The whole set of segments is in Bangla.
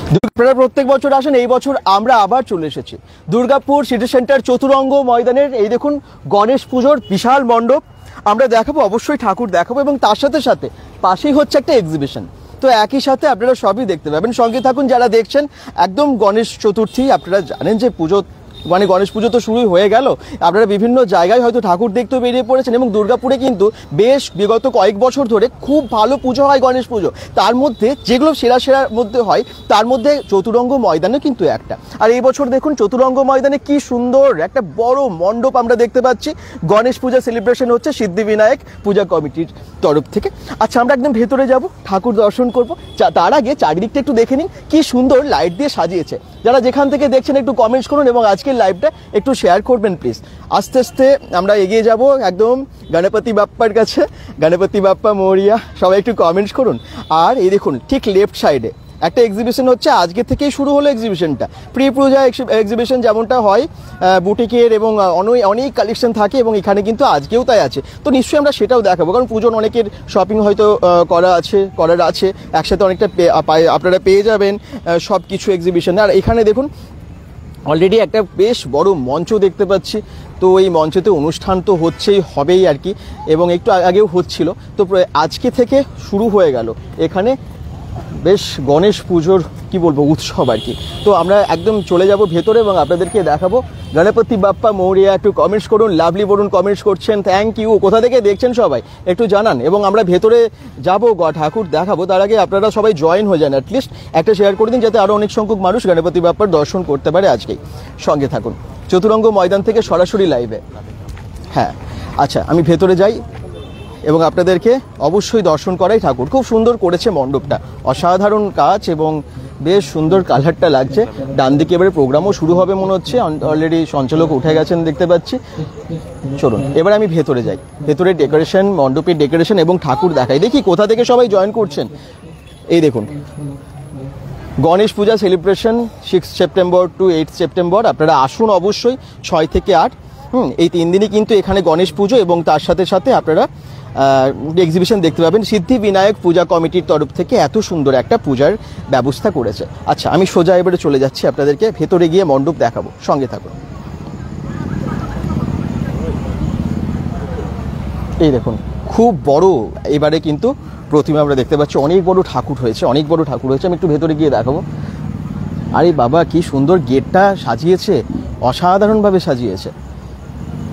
আপনারা প্রত্যেক বছর আসেন, এই বছর আমরা আবার চলে এসেছি দুর্গাপুর সিটি সেন্টার চতুরঙ্গ ময়দানের। এই দেখুন গণেশ পুজোর বিশাল মণ্ডপ আমরা দেখাবো, অবশ্যই ঠাকুর দেখাবো, এবং তার সাথে সাথে পাশেই হচ্ছে একটা এক্সিবিশন। তো একই সাথে আপনারা সবই দেখতে পাবেন, সঙ্গে থাকুন যারা দেখছেন। একদম গণেশ চতুর্থী, আপনারা জানেন যে পুজো মানে গণেশ পুজো তো শুরুই হয়ে গেল। আপনারা বিভিন্ন জায়গায় হয়তো ঠাকুর দেখতেও বেরিয়ে পড়েছেন, এবং দুর্গাপুরে কিন্তু বেশ বিগত কয়েক বছর ধরে খুব ভালো পুজো হয় গণেশ পুজো। তার মধ্যে যেগুলো সেরা সেরার মধ্যে হয় তার মধ্যে চতুরঙ্গ ময়দানে কিন্তু একটা। আর এই বছর দেখুন চতুরঙ্গ ময়দানে কি সুন্দর একটা বড় মণ্ডপ আমরা দেখতে পাচ্ছি। গণেশ পূজা সেলিব্রেশন হচ্ছে সিদ্ধিবিনায়ক পূজা কমিটির তরফ থেকে। আচ্ছা, আমরা একদম ভেতরে যাব, ঠাকুর দর্শন করব। তার আগে চারিদিকটা একটু দেখে নিন, কি সুন্দর লাইট দিয়ে সাজিয়েছে। যারা যেখান থেকে দেখছেন একটু কমেন্টস করুন, এবং আজকের লাইভটা একটু শেয়ার করবেন প্লিজ। আস্তে আস্তে আমরা এগিয়ে যাব একদম গণপতি বাপ্পার কাছে। গণপতি বাপ্পা মোরিয়া, সবাই একটু কমেন্টস করুন। আর এই দেখুন ঠিক লেফট সাইডে একটা এক্সিবিশন হচ্ছে, আজকে থেকেই শুরু হলো এক্সিবিশনটা। প্রি পূজা এক্সিবিশন যেমনটা হয় বুটিকের, এবং অনেক কালেকশন থাকে, এবং এখানে কিন্তু আজকেও তাই আছে। তো নিশ্চয়ই আমরা সেটাও দেখাবো, কারণ পুজোর অনেকের শপিং হয়তো করার আছে, একসাথে অনেকটা আপনারা পেয়ে যাবেন সব কিছু এক্সিবিশনে। আর এখানে দেখুন অলরেডি একটা বেশ বড় মঞ্চ দেখতে পাচ্ছি। তো এই মঞ্চেতে অনুষ্ঠান তো হবেই আর কি, এবং একটু আগেও হচ্ছিল। তো আজকে থেকে শুরু হয়ে গেল এখানে বেশ গণেশ পুজোর কি বলবো উৎসব আর কি। তো আমরা একদম চলে যাব ভেতরে, এবং আপনাদেরকে দেখাবো গণপতি বাপ্পা মৌরিয়া। একটু কমেন্টস করুন, লাভলি বলুন, কমেন্টস করছেন, থ্যাংক ইউ। কোথা থেকে দেখছেন সবাই একটু জানান, এবং আমরা ভেতরে যাব, ঠাকুর দেখাবো। তার আগে আপনারা সবাই জয়েন হয়ে যান, অ্যাটলিস্ট একটা শেয়ার করে দিন, যাতে আরও অনেক সংখ্যক মানুষ গণপতি বাপ্পার দর্শন করতে পারে আজকেই। সঙ্গে থাকুন চতুরঙ্গ ময়দান থেকে সরাসরি লাইভে। হ্যাঁ, আচ্ছা আমি ভেতরে যাই এবং আপনাদেরকে অবশ্যই দর্শন করাই ঠাকুর। খুব সুন্দর করেছে মণ্ডপটা, অসাধারণ কাজ, এবং বেশ সুন্দর কালারটা লাগছে। ডান দিকে এবারে প্রোগ্রামও শুরু হবে মনে হচ্ছে, অলরেডি সঞ্চালক উঠে গেছেন দেখতে পাচ্ছি। চলুন এবার আমি ভেতরে যাই, ভেতরে ডেকোরেশন, মণ্ডপের ডেকোরেশন এবং ঠাকুর দেখাই। দেখি কোথা থেকে সবাই জয়েন করছেন। এই দেখুন গণেশ পূজা সেলিব্রেশন 6 সেপ্টেম্বর টু 8 সেপ্টেম্বর। আপনারা আসুন অবশ্যই, 6 থেকে 8 এই 3 দিনই কিন্তু এখানে গণেশ পুজো, এবং তার সাথে সাথে আপনারা এক্সিবিশন দেখতে পাবেন। সিদ্ধিবিনায়ক পূজা কমিটির তরফ থেকে এত সুন্দর একটা পূজার ব্যবস্থা করেছে। আচ্ছা আমি সোজা এবারে চলে যাচ্ছি, আপনাদেরকে ভেতরে গিয়ে মণ্ডপ দেখাবো, সঙ্গে থাকুন। এই দেখুন খুব বড় এবারে কিন্তু প্রতিমা আমরা দেখতে পাচ্ছি, অনেক বড় ঠাকুর হয়েছে, অনেক বড় ঠাকুর হয়েছে। আমি একটু ভেতরে গিয়ে দেখাবো। আরে বাবা কি সুন্দর গেটটা সাজিয়েছে, অসাধারণভাবে সাজিয়েছে।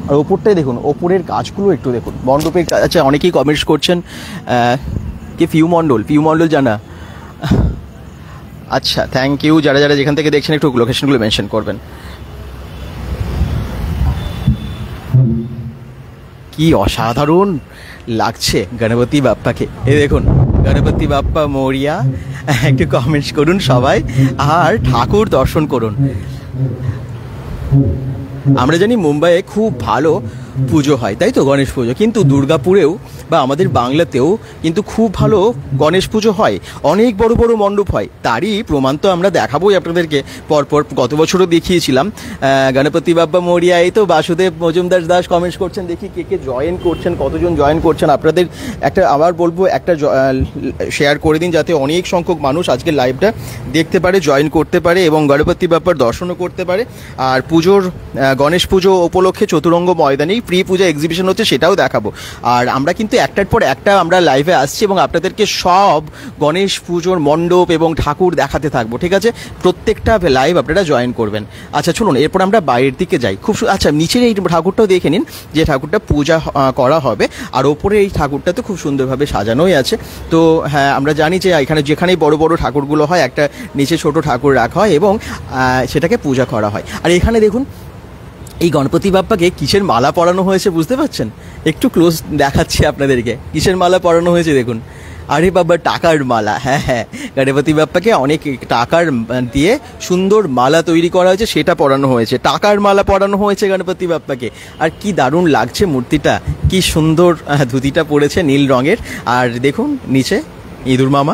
আর ওপরটাই দেখুন, ওপরের কাজগুলো একটু দেখুন, মণ্ডপের কাজ। আচ্ছা অনেকেই কমেন্টস করছেন কি পিউ মণ্ডল জানা। আচ্ছা থ্যাংক ইউ, যারা যারা যেখান থেকে দেখছেন একটু লোকেশনগুলো মেনশন করবেন। কি অসাধারণ লাগছে গণপতি বাপ্পাকে। এই দেখুন গণপতি বাপ্পা মোরিয়া, একটু কমেন্টস করুন সবাই, আর ঠাকুর দর্শন করুন। আমরা জানি মুম্বাইয়ে খুব ভালো পুজো হয়, তাই তো গণেশ পুজো, কিন্তু দুর্গাপুরেও বা আমাদের বাংলাতেও কিন্তু খুব ভালো গণেশ পুজো হয়, অনেক বড় বড় মণ্ডপ হয়। তারই প্রমাণ তো আমরা দেখাবোই আপনাদেরকে পরপর। গত বছরও দেখিয়েছিলাম গণপতি বাপ্পা মোরিয়া। এই তো বাসুদেব মজুমদার দাস কমেন্টস করছেন, দেখি কে কে জয়েন করছেন, কতজন জয়েন করছেন। আপনাদের একটা আবার বলবো, একটা শেয়ার করে দিন, যাতে অনেক সংখ্যক মানুষ আজকে লাইভটা দেখতে পারে, জয়েন করতে পারে, এবং গণপতি বাপ্পার দর্শনও করতে পারে। আর পুজোর গণেশ পুজো উপলক্ষে চতুরঙ্গ ময়দানেই প্রি পূজা এক্সিবিশন হচ্ছে, সেটাও দেখাবো। আর আমরা কিন্তু একটার পর একটা আমরা লাইভে আসছি, এবং আপনাদেরকে সব গণেশ পুজোর মণ্ডপ এবং ঠাকুর দেখাতে থাকবো, ঠিক আছে? প্রত্যেকটা লাইভ আপনারা জয়েন করবেন। আচ্ছা চলুন এরপর আমরা বাইরের দিকে যাই। খুব আচ্ছা নিচের এই ঠাকুরটাও দেখে নিন, যে ঠাকুরটা পূজা করা হবে, আর ওপরে এই ঠাকুরটা তো খুব সুন্দরভাবে সাজানোই আছে। তো হ্যাঁ আমরা জানি যে এখানে যেখানেই বড় বড় ঠাকুরগুলো হয়, একটা নিচে ছোট ঠাকুর রাখা হয়, এবং সেটাকে পূজা করা হয়। আর এখানে দেখুন এই গণপতি বাপ্পাকে কিসের মালা পরানো হয়েছে বুঝতে পারছেন? একটু ক্লোজ দেখাচ্ছি আপনাদেরকে, কিসের মালা পরানো হয়েছে দেখুন। আরে বাবা টাকার মালা, হ্যাঁ গণপতি বাপ্পাকে অনেক টাকার দিয়ে সুন্দর মালা তৈরি করা হয়েছে, সেটা পরানো হয়েছে, টাকার মালা পরানো হয়েছে গণপতি বাপ্পাকে। আর কি দারুণ লাগছে মূর্তিটা, কি সুন্দর ধুতিটা পরেছে নীল রঙের। আর দেখুন নিচে ইঁদুর মামা।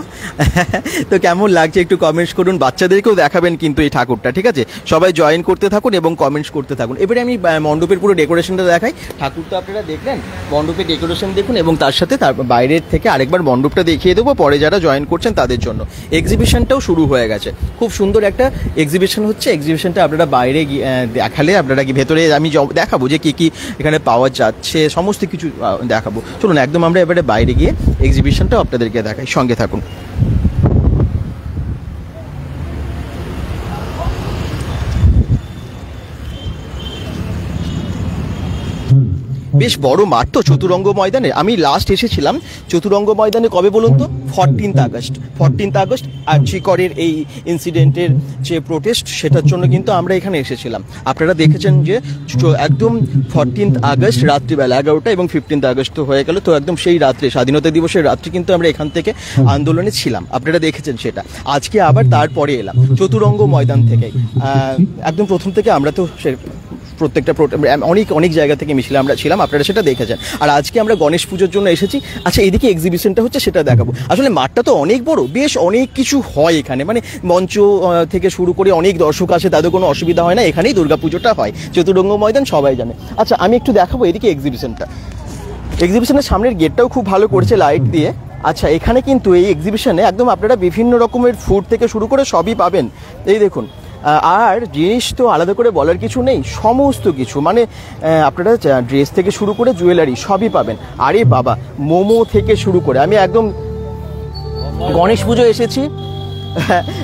তো কেমন লাগছে একটু কমেন্টস করুন, বাচ্চাদেরকেও দেখাবেন কিন্তু এই ঠাকুরটা, ঠিক আছে? সবাই জয়েন করতে থাকুন এবং কমেন্টস করতে থাকুন। এবারে আমি মণ্ডপের পুরো ডেকোরেশনটা দেখাই। ঠাকুর তো আপনারা দেখলেন, মণ্ডপের ডেকোরেশন দেখুন এবং তার সাথে তার বাইরের থেকে আরেকবার মণ্ডপটা দেখিয়ে দেবো পরে যারা জয়েন করছেন তাদের জন্য। এক্সিবিশনটাও শুরু হয়ে গেছে, খুব সুন্দর একটা এক্সিবিশন হচ্ছে। এক্সিবিশনটা আপনারা বাইরে দেখালে আপনারা কি ভেতরে আমি দেখাবো যে কী কী এখানে পাওয়া যাচ্ছে, সমস্ত কিছু দেখাবো। চলুন একদম আমরা এবারে বাইরে গিয়ে এক্সিবিশনটাও আপনাদেরকে দেখাই, সঙ্গে থাকুন। বেশ বড় মাঠ তো চতুরঙ্গ ময়দানে। আমি লাস্ট এসেছিলাম চতুরঙ্গ ময়দানে কবে বলুন তো? 14 আগস্ট আর্চিকরের এই ইনসিডেন্টের যে প্রোটেস্ট, সেটার জন্য কিন্তু আমরা এখানে এসেছিলাম। আপনারা দেখেছেন যে একদম 14 আগস্ট রাত্রিবেলা 11টা এবং 15 আগস্ট তো হয়ে গেল, তো একদম সেই রাত্রে স্বাধীনতা দিবসের রাত্রি কিন্তু আমরা এখান থেকে আন্দোলনে ছিলাম, আপনারা দেখেছেন সেটা। আজকে আবার তারপরে এলাম চতুরঙ্গ ময়দান থেকে, একদম প্রথম থেকে আমরা তো প্রত্যেকটা অনেক জায়গা থেকে মিছিলে আমরা ছিলাম, আপনারা সেটা দেখেছেন। আর আজকে আমরা গণেশ পুজোর জন্য এসেছি। আচ্ছা, এদিকে এক্সিবিশনটা হচ্ছে, সেটা দেখাবো। আসলে মাঠটা তো অনেক বড়, বেশ অনেক কিছু হয় এখানে, মানে মঞ্চ থেকে শুরু করে অনেক দর্শক আসে, তাদের কোনো অসুবিধা হয় না। এখানেই দুর্গাপুজোটা হয়, চতুরঙ্গ ময়দান সবাই জানে। আচ্ছা, আমি একটু দেখাবো এদিকে এক্সিবিশনের সামনের গেটটাও খুব ভালো করেছে লাইট দিয়ে। আচ্ছা, এখানে কিন্তু এই এক্সিবিশনে একদম আপনারা বিভিন্ন রকমের ফুড থেকে শুরু করে সবই পাবেন, এই দেখুন। আর জিনিস তো আলাদা করে বলার কিছু নেই, সমস্ত কিছু, মানে আপনারা ড্রেস থেকে শুরু করে জুয়েলারি সবই পাবেন। আরে বাবা, মোমো থেকে শুরু করে, আমি একদম গণেশ পুজো এসেছি,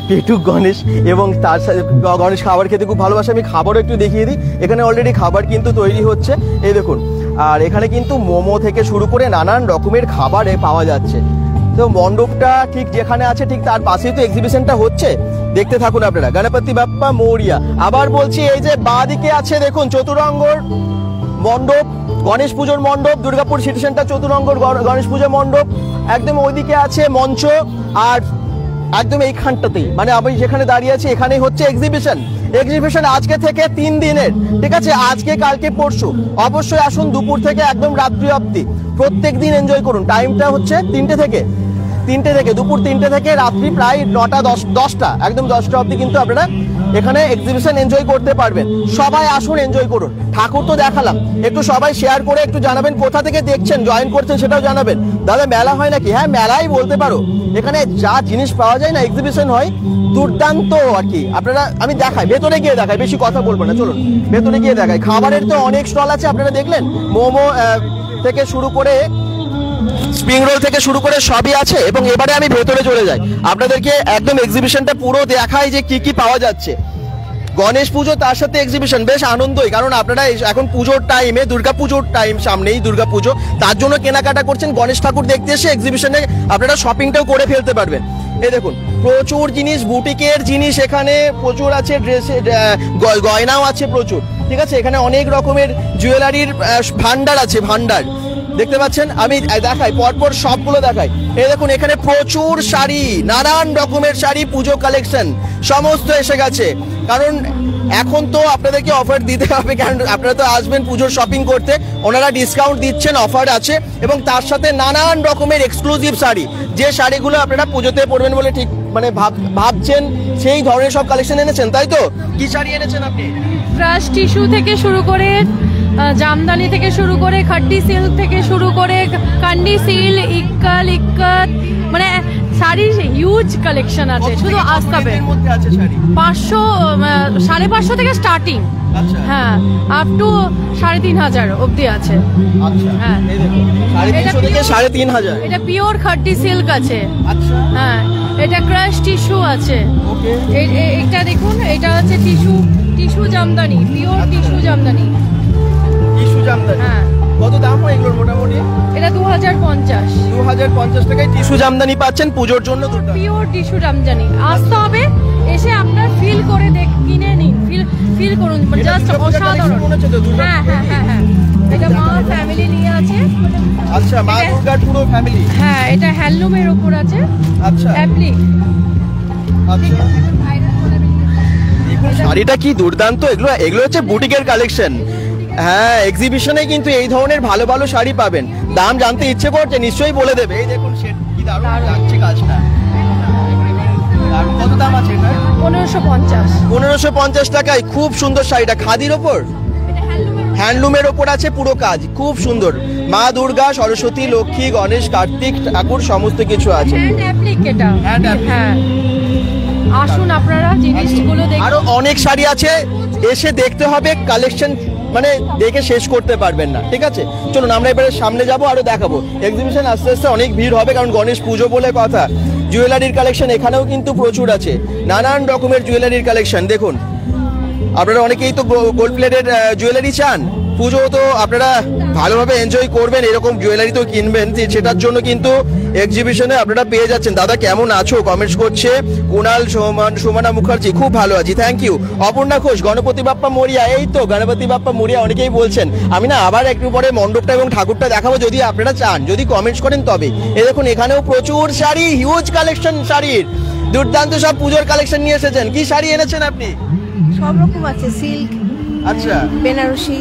পেটুক গণেশ, এবং তার সাথে গণেশ খাবার খেতে খুব ভালোবাসে। আমি খাবারও একটু দেখিয়ে দিই, এখানে অলরেডি খাবার কিন্তু তৈরি হচ্ছে, এই দেখুন। আর এখানে কিন্তু মোমো থেকে শুরু করে নানান রকমের খাবার পাওয়া যাচ্ছে। তো মণ্ডপটা ঠিক যেখানে আছে ঠিক তার পাশেই তো এক্সিবিশনটা হচ্ছে, দেখতে থাকুন আপনারা। গণপতি বাপ্পা মৌরিয়া। আবার বলছি, এই যে বাঁ দিকে আছে দেখুন চতুরঙ্গর মণ্ডপ, গণেশ পুজোর মণ্ডপ, দুর্গাপুর সিটি সেন্টার চতুরঙ্গর গণেশ পুজোর মণ্ডপ, একদম ওইদিকে আছে মঞ্চ, আর একদম এইখানটাতেই, মানে আমি যেখানে দাঁড়িয়ে আছি এখানেই হচ্ছে এক্সিবিশন আজকে থেকে 3 দিনের, ঠিক আছে? আজকে, কালকে, পরশু। অবশ্যই আসুন দুপুর থেকে একদম রাত্রি অবধি, প্রত্যেক দিন এনজয় করুন। টাইমটা হচ্ছে 3টে থেকে দুপুর 3টে থেকে রাত্রি প্রায় 9টা 10টা, একদম 10টা অবধি কিন্তু আপনারা এখানে এক্সিবিশন এনজয় করতে পারবেন। সবাই আসুন, এনজয় করুন। ঠাকুর তো দেখালাম, একটু সবাই শেয়ার করে একটু জানাবেন কোথা থেকে দেখছেন, জয়েন করছেন সেটাও জানাবেন। দাদা, মেলা হয় নাকি? হ্যাঁ, মেলাই বলতে পারো। এখানে যা জিনিস পাওয়া যায় না, এক্সিবিশন হয়, দুর্দান্ত আর কি। আপনারা, আমি দেখাই, ভেতরে গিয়ে দেখাই, বেশি কথা বলবো না, চলুন ভেতরে গিয়ে দেখাই। খাবারের তো অনেক স্টল আছে, আপনারা দেখলেন, মোমো থেকে শুরু করে স্প্রিং রোল থেকে শুরু করে সবই আছে। এবং এবারে আমি ভেতরে চলে যাই, আপনাদেরকে একদম এক্সিবিশনটা পুরো দেখাই যে কি কি পাওয়া যাচ্ছে। গণেশ পুজো তার সাথে এক্সিবিশন, বেশ আনন্দই, কারণ আপনারা এখন পুজোর টাইমে, দুর্গা পুজোর টাইম সামনেই, দুর্গা পুজো, তার জন্য কেনাকাটা করছেন, গণেশ ঠাকুর দেখতে এসে এক্সিবিশনে আপনারা শপিংটাও করে ফেলতে পারবেন। এই দেখুন, প্রচুর জিনিস, বুটিকের জিনিস এখানে প্রচুর আছে, ড্রেসের গয়নাও আছে প্রচুর, ঠিক আছে? এখানে অনেক রকমের জুয়েলারির ভান্ডার আছে, দেখতে পাচ্ছেন। আমি দেখাই, পরপর সবগুলো দেখাই। এই দেখুন, এখানে প্রচুর শাড়ি, নানান রকমের শাড়ি, পুজো কালেকশন সমস্ত এসে গেছে। কারণ এখন তো আপনাদেরকে অফার দিতে হবে, কারণ আপনারা তো আসবেন পুজোর শপিং করতে, ওনারা ডিসকাউন্ট দিচ্ছেন, অফার আছে, এবং তার সাথে নানান রকমের এক্সক্লুসিভ শাড়ি, যে শাড়িগুলো আপনারা পুজোতে পরবেন বলে ঠিক মানে ভাবছেন, সেই ধরনের সব কালেকশন এনেছেন, তাই তো? কি শাড়ি এনেছেন আপনি? ক্রাশ টিস্যু থেকে শুরু করে, জামদানি থেকে শুরু করে, খাড্ডি সিল্ক থেকে শুরু করে, কান্ডি সিল, ইক্কাত, মানে শাড়ির হিউজ কালেকশন আছে। শুধু আসতে হবে, 500 550 থেকে স্টার্টিং, হ্যাঁ, আপ টু 3500 অবধি আছে। হ্যাঁ, এটা পিওর খাড্ডি সিল্ক আছে। হ্যাঁ, এটা ক্রাশ টিস্যু আছে। এটা দেখুন, এটা হচ্ছে tissue Jamdani, pure tissue Jamdani. হ্যাঁ, কত দাম হয় এগুলোর মোটামুটি? এটা 2050 টাকায় টিস্যু জামদানি পাচ্ছেন পুজোর জন্য। পিওর টিস্যু জামদানি, আসতে হবে, এসে আপনার ফিল করে কিনে নিন, ফিল করুন, জাস্ট অসাধারণ। হ্যাঁ হ্যাঁ হ্যাঁ হ্যাঁ, এটা মা ফ্যামিলি নিয়ে আছে। আচ্ছা, মা দুর্গার পুরো ফ্যামিলি। হ্যাঁ, এটা হ্যান্ডলুমের উপর আছে। আচ্ছা, অ্যাপ্লিক। আচ্ছা, শাড়িটা কি দুর্দান্ত! এগুলো হচ্ছে বুটিকের কালেকশন। হ্যাঁ, এক্সিবিশনে কিন্তু এই ধরনের ভালো ভালো শাড়ি পাবেন। দাম জানতে ইচ্ছে করছে, নিশ্চয়ই বলে দেবে। এই দেখুন, সেট কি দারুণ লাগছে কাজটা। আর কত দাম আছে এটা? 1550। 1550 টাকায় খুব সুন্দর শাড়িটা, খাদির ওপর, হ্যান্ডলুমের ওপর আছে পুরো কাজ, খুব সুন্দর। মা দুর্গা, সরস্বতী, লক্ষ্মী, গণেশ, কার্তিক ঠাকুর সমস্ত কিছু আছে। হ্যান্ড অ্যাপ্লিক এটা। Hand applique. হ্যাঁ, আসুন আপনারা জিনিসগুলো দেখুন। আরো অনেক শাড়ি আছে, এসে দেখতে হবে, কালেকশন মানে দেখে শেষ করতে পারবেন না। ঠিক আছে, চলুন আমরা এবারে সামনে যাব, আরো দেখাবো। এক্সিবিশন আস্তে আস্তে অনেক ভিড় হবে, কারণ গণেশ পুজো বলে কথা। জুয়েলারির কালেকশন এখানেও কিন্তু প্রচুর আছে, নানান রকমের জুয়েলারির কালেকশন। দেখুন, আপনারা অনেকেই তো গোল্ড প্লেটেড জুয়েলারি চান, পুজো তো আপনারা ভালোভাবে এনজয় করবেন, এরকম জুয়েলারি তো কিনবেন, সেটার জন্য কিন্তু এক্সিবিশনে আপনারা পেয়ে যাচ্ছেন। দাদা কেমন আছো কমেন্টস করছে কুণাল সোমানা মুখার্জি, খুব ভালো আছি, থ্যাংক ইউ। অপর্ণা ঘোষ, গণপতি বাপ্পা মরিয়া, এই তো গণপতি বাপ্পা মরিয়া অনেকেই বলছেন। আমি না আবার একটু পরে মণ্ডপটা এবং ঠাকুরটা দেখাবো, যদি আপনারা চান, যদি কমেন্টস করেন তবে। এই দেখুন এখানেও প্রচুর শাড়ি, হিউজ কালেকশন শাড়ির, দুর্দান্ত সব পুজোর কালেকশন নিয়ে এসেছেন। কি শাড়ি এনেছেন আপনি? সব রকম আছে, সিল্ক, আচ্ছা, বেনারসি।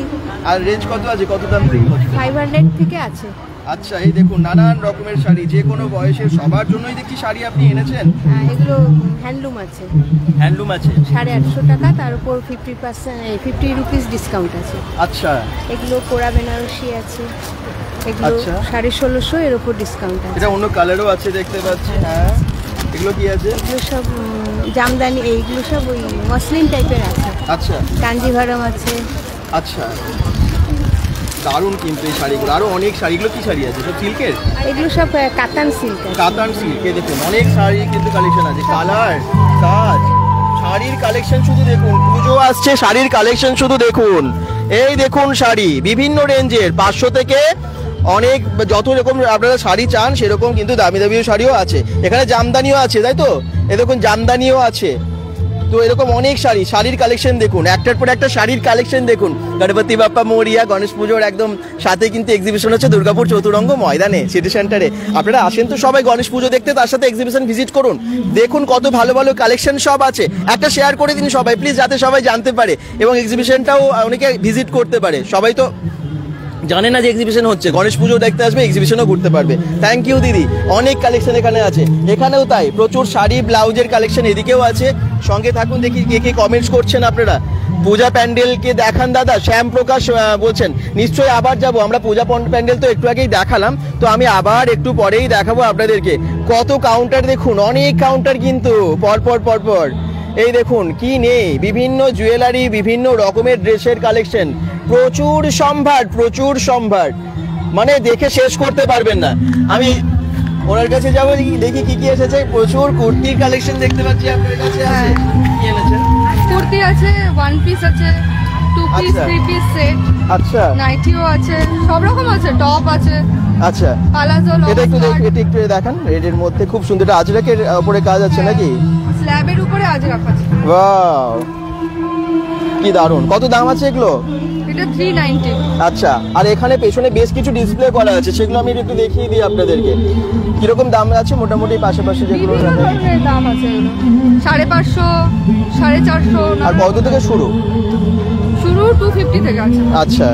আর রেঞ্জ কত আছে, কত দাম থেকে? 500 থেকে আছে। আচ্ছা, এই দেখুন নানান রকমের শাড়ি, যে কোনো বয়সের সবার জন্যই দেখছি শাড়ি আপনি এনেছেন। এগুলো হ্যান্ডলুম আছে, হ্যান্ডলুম আছে 850 টাকা, তার উপর 50 রুপিস ডিসকাউন্ট আছে। আচ্ছা, এগুলো কোরা বেনারসি আছে, এগুলো আচ্ছা। 1650, এর উপর ডিসকাউন্ট আছে। এটা অন্য কালারও আছে দেখতে পাচ্ছি। হ্যাঁ, এগুলো কি আছে? এগুলো সব জামদানি, এইগুলো সব ওই মসলিন টাইপের আছে। আচ্ছা কাঞ্জিভারম আছে। আচ্ছা, দারুণ কিন্তু এই শাড়িগুলো। আরো অনেক শাড়িগুলো, কি শাড়ি আছে? সব সিল্কের, এগুলো সব কাতান সিল্ক আছে। কাতান সিল্ক। দেখুন অনেক শাড়ি কিন্তু কালেকশন আছে, কালার, কাজ, শাড়ির কালেকশন শুধু দেখুন। পুজো আসছে, শাড়ির কালেকশন শুধু দেখুন। এই দেখুন শাড়ি বিভিন্ন রেঞ্জের, 500 থেকে অনেক, যত রকম আপনারা শাড়ি চান সেরকম কিন্তু দামি দামি শাড়িও আছে। এখানে জামদানিও আছে, তাই তো? এই দেখুন জামদানিও আছে। তো এরকম অনেক শাড়ির কালেকশন দেখুন, একটার পর একটা শাড়ির কালেকশন দেখুন। গণপতি বাপ্পা মরিয়া, গণেশ পুজোর একদম সাথে কিন্তু এক্সিবিশন হচ্ছে দুর্গাপুর চতুরঙ্গ ময়দানে, সিটি সেন্টারে। আপনারা আসেন তো সবাই গণেশ পুজো দেখতে, তার সাথে এক্সিবিশন ভিজিট করুন, দেখুন কত ভালো ভালো কালেকশন সব আছে। একটা শেয়ার করে দিন সবাই প্লিজ, যাতে সবাই জানতে পারে এবং এক্সিবিশনটাও অনেকে ভিজিট করতে পারে। সবাই তো জানে না যে এক্সিবিশন হচ্ছে, গণেশ পুজো দেখতে আসবে, এক্সিবিশনও ঘুরতে পারবে। থ্যাংক ইউ দিদি, অনেক কালেকশন এখানে আছে। এখানেও তাই, প্রচুর শাড়ি ব্লাউজের কালেকশন এদিকেও আছে। সঙ্গে থাকুন, দেখি কে কে কমেন্টস করছেন আপনারা। পূজা প্যান্ডেলকে দেখান দাদা, শ্যাম প্রকাশ বলছেন নিশ্চয়ই আবার যাব আমরা। পূজা প্যান্ডেল তো একটু আগেই দেখালাম, তো আমি আবার একটু পরেই দেখাবো আপনাদেরকে। কত কাউন্টার দেখুন, অনেক কাউন্টার কিন্তু পরপর। এই দেখুন কি নেই, বিভিন্ন জুয়েলারি, বিভিন্ন রকমের ড্রেসের কালেকশন, প্রচুর সম্ভার, মানে দেখে শেষ করতে পারবেন না। আমি ওনার কাছে যাবো, দেখি কি কি এসেছে। প্রচুর কুর্তির কালেকশন দেখতে পাচ্ছি আপনার কাছে আছে। কি এনেছেন? কুর্তি আছে, ওয়ান পিস আছে, টু পিস, আচ্ছা। 3 পিস সেট, আচ্ছা নাইটিও আছে, সব রকম আছে, টপ আছে, আচ্ছা, পালাজো, এটা একটু দেখান। রেডের মধ্যে খুব সুন্দর, এটা আজরাকের উপরে কাজ আছে নাকি? স্ল্যাবের উপরে আজ রাখা আছে। ওয়াও, কি দারুণ। কত দাম আছে এগুলো? এটা 390। আচ্ছা, আর এখানে পেছনে বেশ কিছু ডিসপ্লে করা আছে, সেগুলো আমি একটু দেখিয়ে দিই আপনাদেরকে। কিরকম দাম আছে মোটামুটি পাশাপাশি যেগুলো? বিভিন্ন ধরনের দাম আছে এগুলো, 550, 450। আর কত থেকে শুরু? শুরু 250 থেকে আছে। আচ্ছা,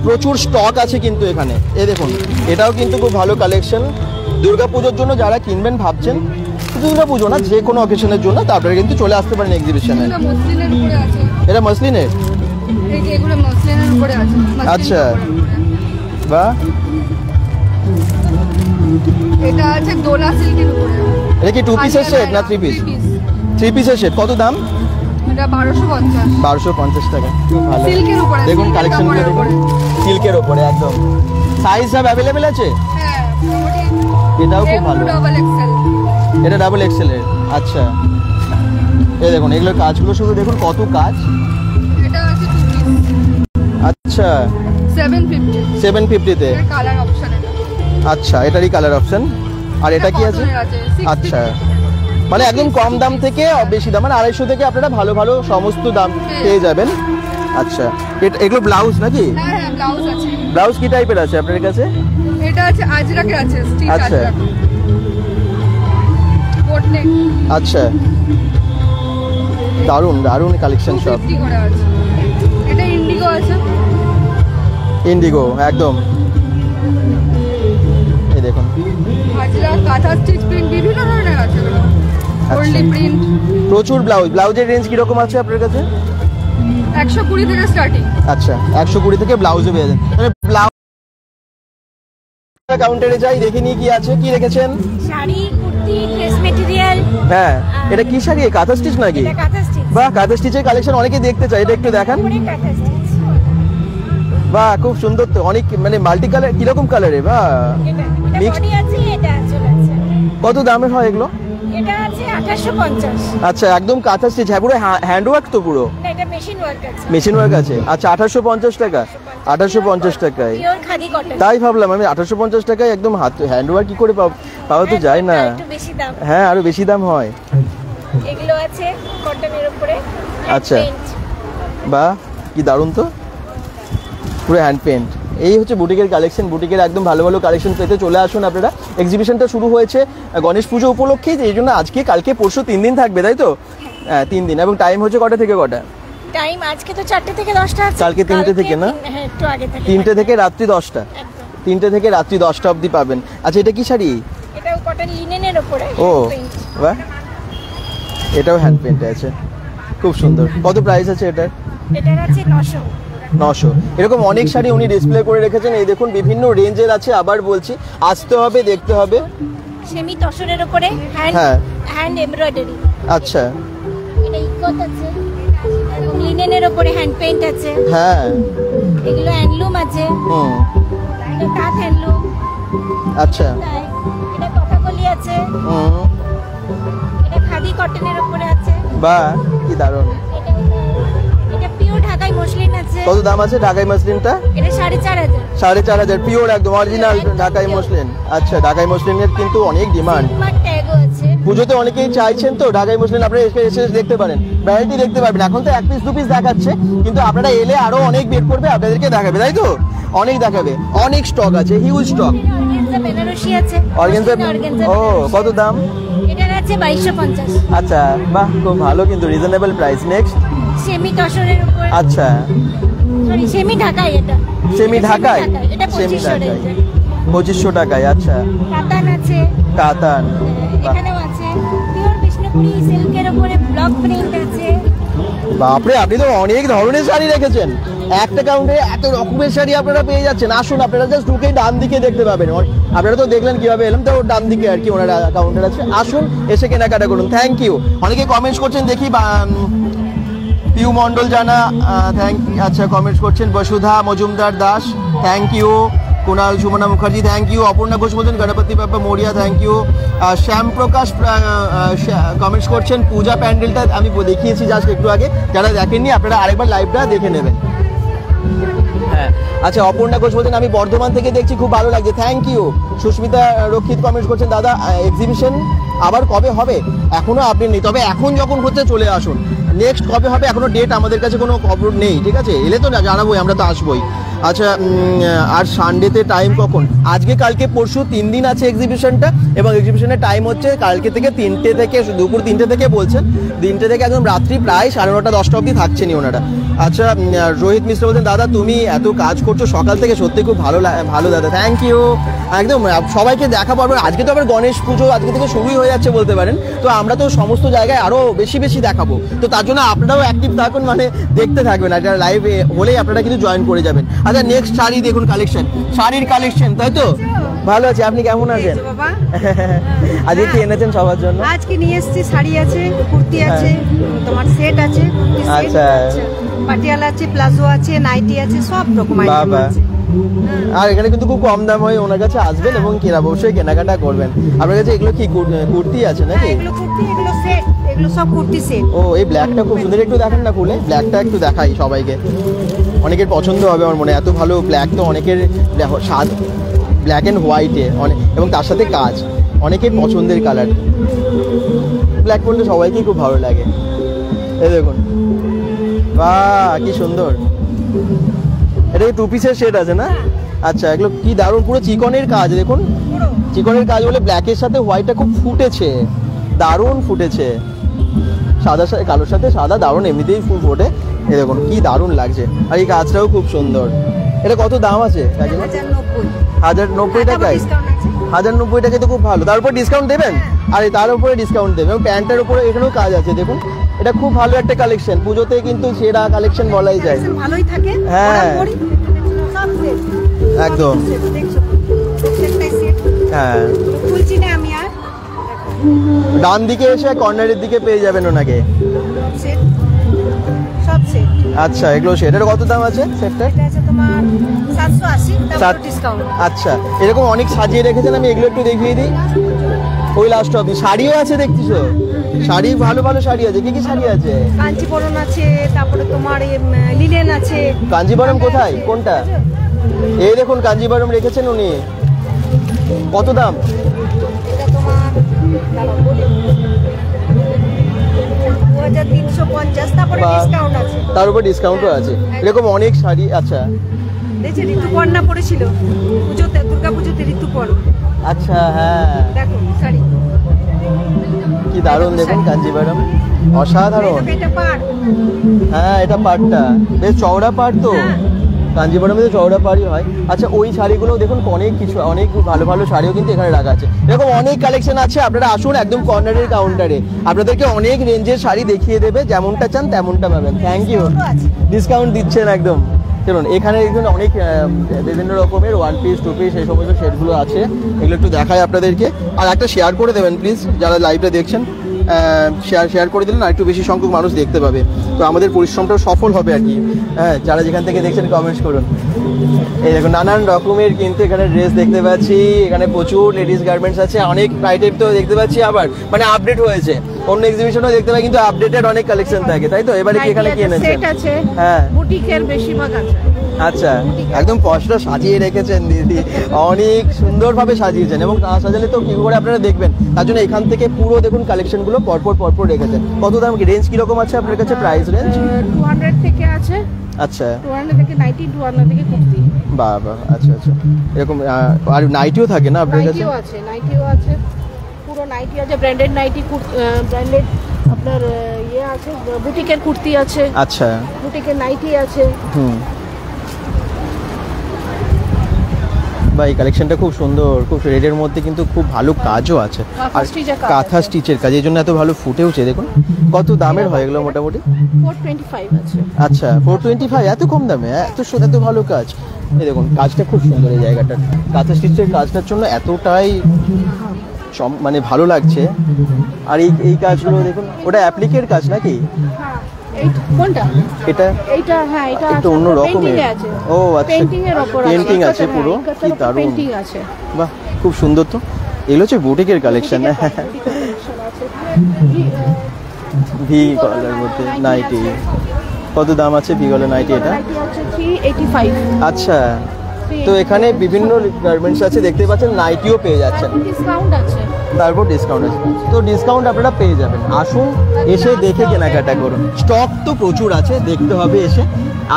প্রচুর স্টক আছে কিন্তু এখানে। এই দেখুন, এটাও কিন্তু খুব ভালো কালেকশন। দুর্গাপুজোর জন্য যারা কিনবেন ভাবছেন, দুর্গাপুজো না যে কোনো অকেশনের জন্য, তারপরে কিন্তু চলে আসতে পারেন এক্সিবিশনে। এগুলো মসলিনের উপরে আছে। এটা মসলিনের? এই যে এগুলো মসলিনের উপরে আছে। আচ্ছা, বাহ। এটা আছে দোলা সিল্কের উপরে। এটা কি 2 পিসের সেট না 3 পিস? 3 পিসের সেট। কত দাম? এটা 1250। 1250 টাকা, ভালো। সিল্কের উপরে, দেখুন সিল্কের কালেকশন কাপড়ের উপরে। সিল্কের উপরে একদম। সাইজ সব অ্যাভেলেবেল আছে? হ্যাঁ, এটাও খুব ভালো। Double XL. এটা ডাবল এক্সেল এর। আচ্ছা, এই দেখুন এগুলোর কাজগুলো শুধু দেখুন, কত কাজ। এটা আছে 2 পিস। আচ্ছা, 750। 750 তে। এর কালার অপশন এটা। আচ্ছা, এটারই কালার অপশন। আর এটা কি আছে? কটনের আছে, 60 আচ্ছা, মানে একদম কম দাম থেকে বেশি দাম, মানে 250 থেকে আপনারা ভালো ভালো সমস্ত দাম পেয়ে যাবেন। আচ্ছা, এগুলো ব্লাউজ নাকি? হ্যাঁ হ্যাঁ, ব্লাউজ আছে। ব্লাউজ কি টাইপের আছে আপনার কাছে? এটা আছে আজরাকের আছে, স্টিচ আচ্ছা। আজরাক। কোট নেক। আচ্ছা, দারুণ কালেকশন সব। 250 করে আছে। এটা ইন্ডিগো আছে। ইন্ডিগো একদম। এই দেখুন। হাজরা কাঁথা স্টিচ প্রিন্ট বিভিন্ন ধরনের আছে এগুলো। Oldie print. প্রচুর ব্লাউজ, ব্লাউজের রেঞ্জ কিরকম আছে আপনার কাছে? 120 থেকে স্টার্টিং। আচ্ছা 120 থেকে ব্লাউজও পেয়ে যাবেন। তাহলে ব্লাউজ কাউন্টারে যাই, দেখে নিই কি আছে। কি রেখেছেন? Sari, kurti, dress material. হ্যাঁ, এটা কি শাড়ি? কাঁথা স্টিচ নাকি? এটা কাঁথা স্টিচ। বাহ, কাঁথা স্টিচের কালেকশন অনেকে দেখতে চায়, এটা একটু দেখান। পুরো কাঁথা স্টিচ। বাহ, খুব সুন্দর তো, অনেক মানে মাল্টি কালার। কিরকম কালারে? বাহ, এটা Mixed? বডি আছে, এটা চলে আছে। কত দামের হয় এগুলো? এটা আছে 2850। আচ্ছা, একদম কাঁথা স্টিচ। হ্যাঁ, পুরো হ্যান্ড ওয়ার্ক তো পুরো? না, এটা মেশিন ওয়ার্ক আছে। মেশিন ওয়ার্ক আছে। আচ্ছা, 2850 টাকা। 2850 টাকায়? Pure khadi cotton. তাই ভাবলাম আমি 2850 টাকায় একদম হাত হ্যান্ড ওয়ার্ক কি করে পাওয়া তো যায় না। একটু বেশি দাম। হ্যাঁ, আরো বেশি দাম হয়। এগুলো আছে কটনের উপরে। আচ্ছা। বাহ, কি দারুণ তো, পুরো হ্যান্ড পেন্ট। এই হচ্ছে বুটিকের কালেকশন। বুটিকের একদম ভালো ভালো কালেকশন পেতে চলে আসুন আপনারা। এক্সিবিশনটা শুরু হয়েছে গণেশ পুজো উপলক্ষেই, এই জন্য আজকে কালকে পরশু 3 দিন থাকবে, তাই তো? হ্যাঁ, 3 দিন। এবং টাইম হচ্ছে কটা থেকে কটা? টাইম আজকে তো 4টে থেকে 10টা আছে। কালকে 3টে থেকে না? হ্যাঁ, একটু আগে থেকে। 3টে থেকে রাত্রি 10টা। একদম। 3টে থেকে রাত্রি 10টা অবধি পাবেন। আচ্ছা, এটা কি শাড়ি? এটাও কটন লিনেনের উপরে। ও print। বাহ, এটাও হ্যান্ড পেন্ট আছে, খুব সুন্দর। কত প্রাইস আছে এটার? এটার আছে 900। 900। এরকম অনেক শাড়ি উনি ডিসপ্লে করে রেখেছেন। এই দেখুন, বিভিন্ন রেঞ্জের আছে। আবার বলছি, আসতে হবে, দেখতে হবে। সেমি তসরের উপরে হ্যাঁ। Hand embroidery. আচ্ছা। এটা ইকত আছে। এবং লিনেনের উপরে হ্যান্ড পেইন্ট আছে। হ্যাঁ। এগুলো হ্যান্ডলুম আছে। হুম। এটা তাঁত হ্যান্ডলুম। আচ্ছা। এটা কথাকলি আছে। হুম। এটা খাদি কটনের উপরে আছে। বাহ, কি দারুণ। এটা পিওর ঢাকাই মসলিন আছে। কত দাম আছে ঢাকাই মসলিনটা? এটা 4500। 4500 পিওর, একদম অরিজিনাল ঢাকাই মসলিন। আচ্ছা, ঢাকাই মসলিনের কিন্তু অনেক ডিমান্ড। স্মার্ট ট্যাগও আছে। পুজোতে অনেকেই চাইছেন তো ঢাকাই মসলিন, আপনারা এসে দেখতে পারেন, ভ্যারাইটি দেখতে পারবেন। এখন তো 1 পিস 2 পিস দেখাচ্ছে, কিন্তু আপনারা এলে আরো অনেক বের করবে, আপনাদেরকে দেখাবে, তাই তো? অনেক দেখাবে, অনেক স্টক আছে, হিউজ স্টক। অর্গানজা বেনারসি আছে। অর্গানজা। ও, কত দাম? এটার আছে 2250। আচ্ছা, বাহ, খুব ভালো, কিন্তু রিজনেবল প্রাইস। নেক্সট। সেমি তসরের উপর। আচ্ছা, সরি, সেমি ঢাকাই। এটা সেমি ঢাকাই। এটা সেমি 2500 ঢাকাই, রেঞ্জে। 2500 টাকায়। আচ্ছা, কাতান আছে। কাতান। এখানেও আছে পিওর বিষ্ণুপুরি সিল্কের উপরে ব্লক প্রিন্ট আছে। বাপরে, আপনি তো অনেক ধরনের শাড়ি রেখেছেন। একটা কাউন্টারে এত রকমের শাড়ি আপনারা পেয়ে যাচ্ছেন। আসুন, আপনারা জাস্ট ঢুকে ডান দিকে দেখতে পাবেন। আপনারা তো দেখলেন কিভাবে এলাম, তো ডান দিকে আর কি ওনার কাউন্টার আছে। আসুন, এসে কেনাকাটা করুন। Thank you. অনেকে কমেন্টস করছেন, দেখি। পিউ মন্ডল জানা, আচ্ছা, কমেন্টস করছেন। Basudha Majumdar Das, thank you. Kunal Sumana Mukherjee, thank you. Aparna Ghosh বলছেন গণপতি বাপ্পা মরিয়া, থ্যাংক ইউ। শ্যামপ্রকাশ কমেন্টস করছেন, পূজা প্যান্ডেলটা আমি দেখিয়েছি জাস্ট একটু আগে, যারা দেখেননি আপনারা আরেকবার লাইভটা দেখে নেবেন। হ্যাঁ, আচ্ছা, অপর্ণা ঘোষ বলছেন আমি বর্ধমান থেকে দেখছি, খুব ভালো লাগছে, থ্যাংক ইউ। সুস্মিতা রক্ষিত কমেন্টস করছেন, দাদা এক্সিবিশন আবার কবে হবে? এখনো আপডেট নেই, তবে এখন যখন হচ্ছে চলে আসুন। নেক্সট কবে হবে এখনো ডেট আমাদের কাছে কোনো খবর নেই, ঠিক আছে? এলে তো জানাবোই, আমরা তো আসবোই। আচ্ছা, আর সানডেতে টাইম কখন? আজকে কালকে পরশু 3 দিন আছে এক্সিবিশনটা, এবং এক্সিবিশনের টাইম হচ্ছে কালকে থেকে 3টে থেকে, দুপুর 3টে থেকে বলছেন, 3টে থেকে একদম রাত্রি প্রায় 9:30 10টা অবধি থাকছেনই ওনারা। আচ্ছা, রোহিত মিশ্র বলছেন, দাদা তুমি এত কাজ করছো সকাল থেকে, সত্যি খুব ভালো দাদা, থ্যাংক ইউ। একদম সবাইকে দেখা পারবেন। আজকে তো আবার গণেশ পুজো আজকে থেকে শুরুই হয়ে যাচ্ছে বলতে পারেন, তো আমরা তো সমস্ত জায়গায় আরো বেশি বেশি দেখাবো, তো তার জন্য আপনারাও অ্যাক্টিভ থাকুন, মানে দেখতে থাকবেন। আর লাইভে হলেই আপনারা কিন্তু জয়েন করে যাবেন। আচ্ছা, নেক্সট শাড়ি দেখুন, কালেকশন, শাড়ির কালেকশন, তাই তো? ভালো আছে, আপনি কেমন আছেন? বাবা, আজকে কি এনেছেন সবার জন্য? আজকে নিয়ে এসেছি শাড়ি আছে, কুর্তি আছে, তোমার সেট আছে, কুর্তি সেট, আচ্ছা। পাটিয়ালা আছে, প্লাজো আছে, নাইটি আছে, সব রকম আইটেম বাবা। আছে। আর এখানে কিন্তু খুব কম দাম হয়, ওনার কাছে আসবেন এবং অবশ্যই কেনাকাটা করবেন। আপনার কাছে এগুলো কি কুর্তি আছে নাকি? এগুলো কুর্তি, এগুলো সেট, এগুলো সব কুর্তি সেট। ও, এই ব্ল্যাকটা খুব সুন্দর, একটু দেখান না খুলে, ব্ল্যাকটা একটু দেখাই সবাইকে, অনেকের পছন্দ হবে আমার মনে হয়। এত ভালো ব্ল্যাক তো অনেকের স্বাদ, ব্ল্যাক অ্যান্ড হোয়াইটে অনেক, এবং তার সাথে কাজ, অনেকের পছন্দের কালার। ব্ল্যাক পরলে সবাইকেই খুব ভালো লাগে। এই দেখুন, বাহ, কি সুন্দর। এটা 2 পিসের সেট আছে না? আচ্ছা, এগুলো কি দারুণ, পুরো চিকনের কাজ দেখুন, চিকনের কাজ বলে ব্ল্যাকের সাথে হোয়াইটটা খুব ফুটেছে, দারুণ ফুটেছে। সাদার সাথে কালোর সাথে সাদা দারুণ এমনিতেই ফুল ফোটে। এই দেখুন কি দারুণ লাগছে, আর এই কাজটাও খুব সুন্দর। এটা কত দাম আছে? 1090 1090 টাকায়? 1090 টাকা তো খুব ভালো, তার উপর ডিসকাউন্ট দেবেন? আরে তার উপরে ডিসকাউন্ট দেবেন, এবং প্যান্টের উপরে এখানেও কাজ আছে দেখুন, এটা খুব ভালো একটা কালেকশন, পুজোতে কিন্তু সেরা কালেকশন বলাই যায়। ভালোই থাকে। হ্যাঁ। ওরা পরি, সব set। একদম। দেখছো? প্রত্যেকটাই set। হ্যাঁ, খুলছি না আমি আর। ডান দিকে এসে কর্নারের দিকে পেয়ে যাবেন ওনাকে। set, সব set। আচ্ছা, এগুলো সেটার কত দাম আছে সেটটা? এটা আছে তোমার 780, তারপর সাত। ডিসকাউন্ট। আচ্ছা, এরকম অনেক সাজিয়ে রেখেছেন, আমি এগুলো একটু দেখিয়ে দিই। ওই লাস্ট অবধি শাড়িও আছে দেখতেছো, শাড়ি ভালো ভালো শাড়ি আছে। কি কি শাড়ি আছে? কাঞ্চিপুরম আছে, তারপরে তোমার লিলেন আছে। কাঞ্জিবরম কোথায়, কোনটা? এই দেখুন কাঞ্জিবরম রেখেছেন উনি, কত দাম? এটা তোমার দাঁড়াও বলি, 2350, তারপরে বাহ। ডিসকাউন্ট আছে। তার উপর ডিসকাউন্টও আছে, এরকম অনেক শাড়ি। আচ্ছা দেখছি ঋতুপর্ণা পড়েছিল পুজোতে, দুর্গা পুজোতে ঋতুপর্ণা। আচ্ছা, হ্যাঁ দেখো শাড়ি কি দারুণ, দেখুন কাঞ্জিবরম অসাধারণ। এটা পার। হ্যাঁ, এটা পাড়টা বেশ চওড়া পাড় তো, কাঞ্জিবরমে তো চওড়া পাড়ই হয়। আচ্ছা, ওই শাড়িগুলো দেখুন, অনেক কিছু, অনেক ভালো ভালো শাড়িও কিন্তু এখানে রাখা আছে। এরকম অনেক কালেকশন আছে, আপনারা আসুন একদম কর্নারের কাউন্টারে, আপনাদেরকে অনেক রেঞ্জের শাড়ি দেখিয়ে দেবে, যেমনটা চান তেমনটা পাবেন। থ্যাংক ইউ, ডিসকাউন্ট দিচ্ছেন একদম। চলুন, এখানে দেখুন অনেক বিভিন্ন রকমের 1 পিস 2 পিস এই সমস্ত সেটগুলো আছে, এগুলো একটু দেখাই আপনাদেরকে। আর একটা শেয়ার করে দেবেন প্লিজ, যারা লাইভটা দেখছেন, শেয়ার করে দিলেন আর একটু বেশি সংখ্যক মানুষ দেখতে পাবে, তো আমাদের পরিশ্রমটাও সফল হবে আর কি। হ্যাঁ, যারা যেখান থেকে দেখছেন কমেন্টস করুন। এই দেখুন নানান রকমের কিন্তু এখানে ড্রেস দেখতে পাচ্ছি, এখানে প্রচুর লেডিস গার্মেন্টস আছে, অনেক আইটেম তো দেখতে পাচ্ছি, আবার মানে আপডেট হয়েছে, অন্য এক্সিবিশনও দেখতে পাই কিন্তু আপডেটেড অনেক কালেকশন থাকে, তাই তো? এবারে কি এখানে কি এনেছেন? সেট আছে, হ্যাঁ, বুটিকের বেশিরভাগ আছে। আচ্ছা, একদম পশটা সাজিয়ে রেখেছেন দিদি, অনেক সুন্দরভাবে সাজিয়েছেন, এবং না সাজালে তো কি করে আপনারা দেখবেন, তার জন্য এখান থেকে পুরো দেখুন কালেকশনগুলো পরপর পরপর রেখেছেন। কত দাম, রেঞ্জ কিরকম আছে আপনার কাছে, প্রাইস রেঞ্জ? 200 থেকে আছে, আচ্ছা, 200 থেকে 90, 200 থেকে কুর্তি। বাহ বাহ, আচ্ছা আচ্ছা, এরকম আর নাইটিও থাকে না আপনার কাছে? নাইটিও আছে, পুরো নাইটি আছে, ব্র্যান্ডেড নাইটি, ব্র্যান্ডেড আপনার ইয়ে আছে, বুটিকের কুর্তি আছে, আচ্ছা, বুটিকের নাইটি আছে। হুম, বা এই কালেকশনটা খুব সুন্দর, খুব রেডের মধ্যে কিন্তু খুব ভালো কাজও আছে, আর কাঁথা স্টিচের কাজ, এই জন্য এত ভালো ফুটেওছে। দেখুন কত দামের হয় এগুলো মোটামুটি? 425 আছে। আচ্ছা, 425, এত কম দামে, এত ভালো কাজ। এই দেখুন কাজটা খুব সুন্দর, এই জায়গাটা কাঁথা স্টিচের কাজটার জন্য এতটাই মানে ভালো লাগছে। আর এই কাজগুলো দেখুন, ওটা অ্যাপ্লিকের কাজ নাকি? হ্যাঁ, এই কোনটা? এটা এইটা, হ্যাঁ এটা একটু অন্য রকমের। ও আচ্ছা, পেইন্টিং এর উপর আছে, পেইন্টিং আছে পুরো, কি দারুণ, পেইন্টিং আছে। বাহ, খুব সুন্দর তো। এগুলো হচ্ছে বুটিকের কালেকশন, ভি কলার মধ্যে নাইটি। কত দাম আছে ভি কলার নাইটি? এটা নাইটি আছে 385। আচ্ছা, তো এখানে বিভিন্ন গার্মেন্টস আছে দেখতে পাচ্ছেন, নাইটিও পেয়ে যাচ্ছেন, ডিসকাউন্ট আছে, তারপর ডিসকাউন্ট আছে, তো ডিসকাউন্ট আপনারা পেয়ে যাবেন। আসুন, এসে দেখে কেনাকাটা করুন, স্টক তো প্রচুর আছে, দেখতে হবে এসে।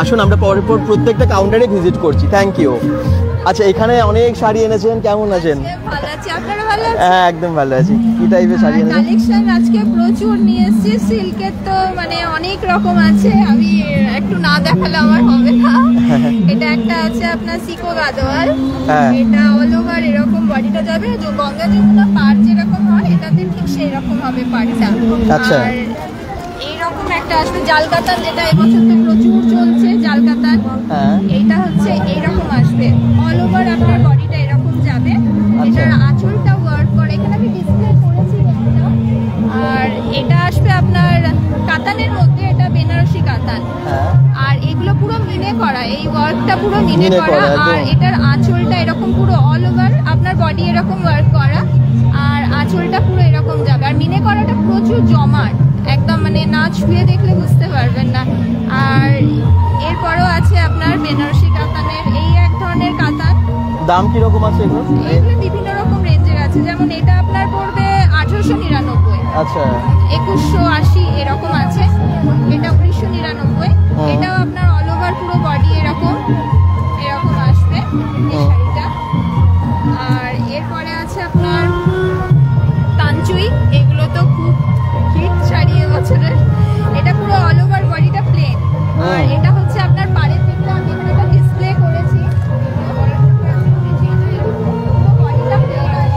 আসুন, আমরা পর প্রত্যেকটা কাউন্টারে ভিজিট করছি। Thank you. আচ্ছা, এখানে অনেক শাড়ি এনেছেন, কেমন আছেন? ভালো আছি, আপনারা ভালো আছেন? হ্যাঁ, একদম ভালো আছি। কি টাইপের শাড়ি এনেছেন? কালেকশন আজকে প্রচুর নিয়ে এসেছি, সিল্কের তো মানে অনেক রকম আছে, আমি একটু না দেখালে আমার হবে না। এটা একটা আছে আপনার সিকো গাদোয়াল, হ্যাঁ। এটা অল ওভার এরকম বডিটা যাবে, যে গঙ্গা যমুনা পাড় যেরকম হয় এটাতে ঠিক সেই রকম হবে পাড়টা। আচ্ছা। আর এইরকম একটা আসবে জালকাতান, যেটা এবছর তো প্রচুর চলছে জালকাতান। হ্যাঁ, এইটা হচ্ছে এইরকম আসবে, অল ওভার আপনার বডিটা এরকম যাবে, আচ্ছা। এটার আঁচলটা ওয়ার্ক করে, এখানে আমি ডিসপ্লে করেছি একটা। আর এটা আসবে আপনার কাতানের মধ্যে, এটা বেনারসি কাতান। হ্যাঁ, আর এগুলো পুরো মিনে করা, এই ওয়ার্কটা পুরো মিনে মিনে করা। করা, একদম। আর এটার আঁচলটা এরকম পুরো অল ওভার আপনার বডি এরকম ওয়ার্ক করা, আর আঁচলটা পুরো এরকম যাবে। আর মিনে করাটা প্রচুর জমাট, একদম মানে না ছুঁয়ে দেখলে বুঝতে পারবেন না। আর এরপরও আছে আপনার বেনারসি কাতানের এই এক ধরনের কাতান। দাম কিরকম আছে এগুলো? এগুলো বিভিন্ন রকম রেঞ্জের আছে, যেমন এটা আপনার পড়বে 1899, আচ্ছা, 2180 এরকম আছে, এটা 1999। এটাও আপনার অল ওভার পুরো বডি এরকম আসবে এই শাড়িটা। আর এরপরে আছে আপনার তানচুই, এগুলো তো খুব হিট শাড়ি এবছরের। এটা পুরো অল ওভার বডিটা প্লেন, আর এটা হচ্ছে আপনার পাড়ের দিকটা আমি এখানে একটা ডিসপ্লে করেছি, বডিটা প্লেন আসবে।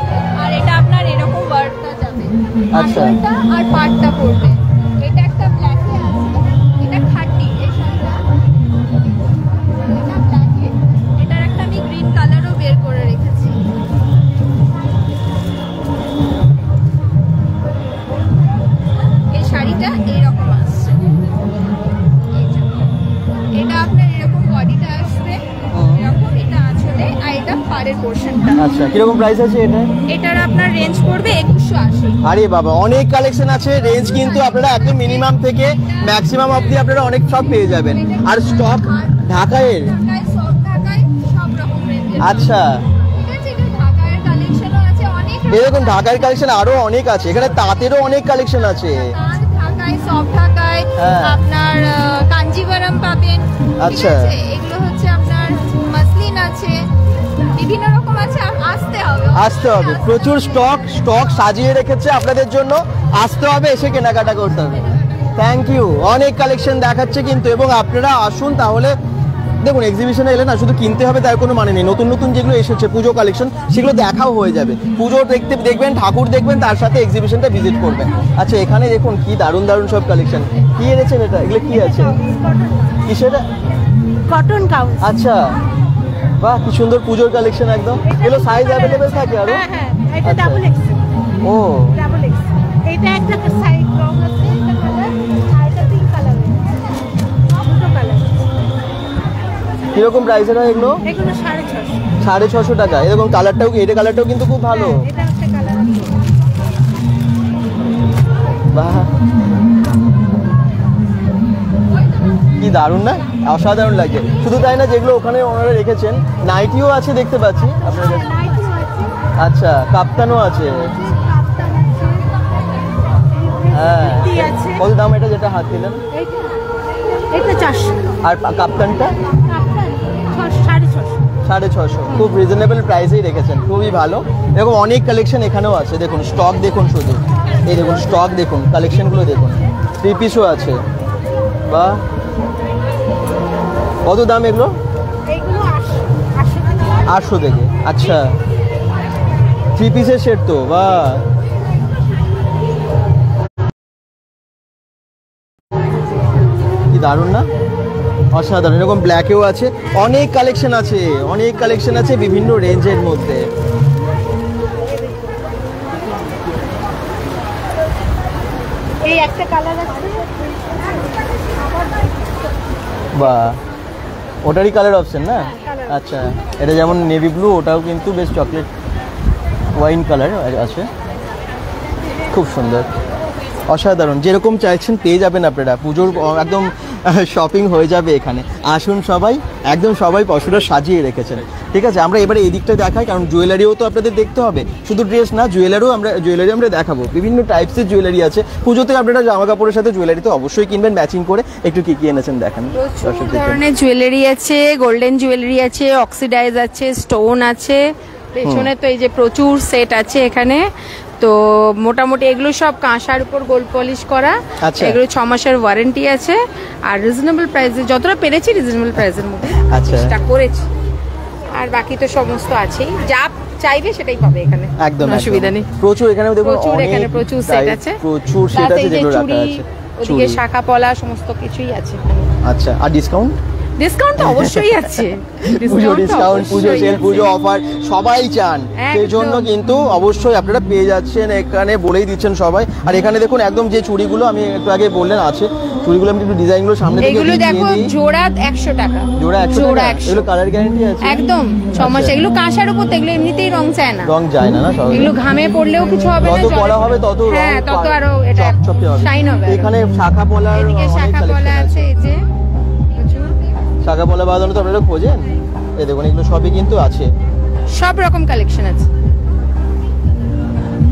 পাড়ের পোর্শনটা। আচ্ছা, কিরকম প্রাইস আছে এটা? এটার আপনার রেঞ্জ পড়বে 2180। আরে বাবা, অনেক কালেকশন আছে। রেঞ্জ কিন্তু আপনারা একদম মিনিমাম থেকে ম্যাক্সিমাম অবধি আপনারা অনেক সব পেয়ে যাবেন। আর স্টক ঢাকায়ের, ঢাকায় সব ঢাকায় সব রকম রেঞ্জের। আচ্ছা ঠিক আছে, এটা ঢাকায়ের কালেকশনও আছে অনেক। এরকম ঢাকায়ের কালেকশন আরো অনেক আছে, এখানে তাঁতেরও অনেক কালেকশন আছে। ঢাকায় সব ঢাকায় হ্যাঁ। আপনার কাঞ্জিভারাম পাবেন। ঠিক আচ্ছা। আছে, এগুলো হচ্ছে আপনার মাসলিন আছে, বিভিন্ন রকম আছে। আসতে হবে, আসতে হবে, প্রচুর স্টক সাজিয়ে রেখেছে আপনাদের জন্য। আসতে হবে, এসে কেনাকাটা করতে হবে। Thank you. অনেক কালেকশন দেখাচ্ছে কিন্তু, এবং আপনারা আসুন তাহলে। দেখুন, এক্সিবিশনে এলে না শুধু কিনতে হবে তার কোনো মানে নেই। নতুন নতুন যেগুলো এসেছে পুজো কালেকশন, সেগুলো দেখাও হয়ে যাবে। পুজো দেখবেন, ঠাকুর দেখবেন, তার সাথে এক্সিবিশনটা ভিজিট করবেন। আচ্ছা, এখানে দেখুন কি দারুণ দারুণ সব কালেকশন। কি এনেছেন এটা? এগুলো কি আছে? কি সেটা? Cotton gown. আচ্ছা, বাহ, কি সুন্দর পুজোর কালেকশন একদম। এগুলো সাইজ অ্যাভেলেবেল থাকে আরো? হ্যাঁ হ্যাঁ, এটা আচ্ছা। Double X. ও ডাবল এক্স। এটা একটা সাইড রং আছে, এটা কালার, আর এটা পিঙ্ক কালার। দুটো কালার। কিরকম প্রাইসের হয় এগুলো? এগুলো 650। 650 টাকা। এরকম কালারটাও, এটা কালারটাও কিন্তু খুব ভালো। এটা একটা কালার আছে। বাহ, কি দারুণ না, অসাধারণ লাগছে। শুধু তাই না, যেগুলো ওখানে ওনারা রেখেছেন, নাইটিও আছে দেখতে পাচ্ছি আপনার কাছে। নাইটিও আছে। আচ্ছা, কাপ্তানও আছে। কাপ্তান আছে। হ্যাঁ, কুর্তি আছে। কত দাম এটা যেটা হাত দিলেন? এটা 400। আর কাপ্তানটা? কাপ্তান 650। 650। খুব রিজনেবল প্রাইসেই রেখেছেন, খুবই ভালো। এরকম অনেক কালেকশন এখানেও আছে। দেখুন স্টক দেখুন, শুধু এই দেখুন স্টক দেখুন, কালেকশনগুলো দেখুন। 3 পিসও আছে। বাহ, কত দাম এগুলো? এইগুলো 800। 800 থেকে। আচ্ছা, 3 পিসের সেট তো, বাহ। কি দারুণ না, অসাধারণ। এরকম ব্ল্যাকেও আছে। অনেক কালেকশন আছে, অনেক কালেকশন আছে বিভিন্ন রেঞ্জের মধ্যে। এই একটা কালার আছে। বাহ, ওটারই কালার অপশন না? আচ্ছা, এটা যেমন নেভি ব্লু, ওটাও কিন্তু বেশ চকলেট ওয়াইন কালার আছে। খুব সুন্দর, অসাধারণ। যেরকম চাইছেন পেয়ে যাবেন আপনারা। পুজোর একদম শপিং হয়ে যাবে এখানে। আসুন সবাই, একদম সবাই পশুরা সাজিয়ে রেখেছেন। ঠিক আছে, আমরা এবারে এই দিকটা দেখাই, কারণ জুয়েলারিও তো আপনাদের দেখতে হবে। শুধু ড্রেস না, জুয়েলারি আমরা দেখাবো। বিভিন্ন টাইপসের জুয়েলারি আছে। পুজোতে আপনারা জামা কাপড়ের সাথে জুয়েলারি তো অবশ্যই কিনবেন ম্যাচিং করে। একটু কি কি এনেছেন দেখান। প্রচুর ধরনের জুয়েলারি আছে, গোল্ডেন জুয়েলারি আছে, অক্সিডাইজ আছে, স্টোন আছে। পেছনে তো এই যে প্রচুর সেট আছে এখানে। তো মোটামুটি এগুলো সব কাঁসার উপর গোল্ড পলিশ করা। আচ্ছা। এগুলো 6 মাসের ওয়ারেন্টি আছে। আর রিজনেবল প্রাইসে যতটা পেরেছি রিজনেবল প্রাইসের মধ্যে আচ্ছা। চেষ্টা করেছি। আর বাকি তো সমস্ত আছেই, যা চাইবে সেটাই পাবে এখানে, একদম কোনো অসুবিধা নেই। প্রচুর এখানেও দেখুন, প্রচুর এখানে প্রচুর সেট আছে, প্রচুর সেট Plus আছে এই যে যেগুলো রাখা চুড়ি, আছে। ওদিকে শাখা পলা সমস্ত কিছুই আছে। আচ্ছা, আর ডিসকাউন্ট? ডিসকাউন্ট তো অবশ্যই আছে। পুজো ডিসকাউন্ট, পুজো সেল, পুজো অফার সবাই চান। একদম। সেই জন্য কিন্তু অবশ্যই আপনারা পেয়ে যাচ্ছেন এখানে, বলেই দিচ্ছেন সবাই। আর এখানে দেখুন একদম যে চুড়িগুলো আমি একটু আগে বললেন আছে, চুড়িগুলো আমি একটু ডিজাইনগুলো সামনে থেকে এগুলো দেখিয়ে দেখো দিই। জোড়া 100 টাকা। জোড়া 100 জোড়া টাকা? 100 এগুলো কালার গ্যারান্টি আছে? একদম 6 মাস। আচ্ছা। এগুলো কাঁসার উপর, তো এগুলো এমনিতেই রং চায় না। রং যায় না, না সব এগুলো ঘামে পড়লেও কিছু হবে না, যত জলে পড়া হবে পড়লেও। তত রং হ্যাঁ, তত আরো এটা চকচকে হবে। শাইন হবে আরো। এখানে শাখা পলার এদিকে অনেক শাখা পলা কালেকশন আছে, এই যে প্রচুর। শাখা পলা বাঁধানো তো আপনারা খোঁজেন। এই দেখুন এগুলো সবই কিন্তু আছে। সব রকম কালেকশন আছে।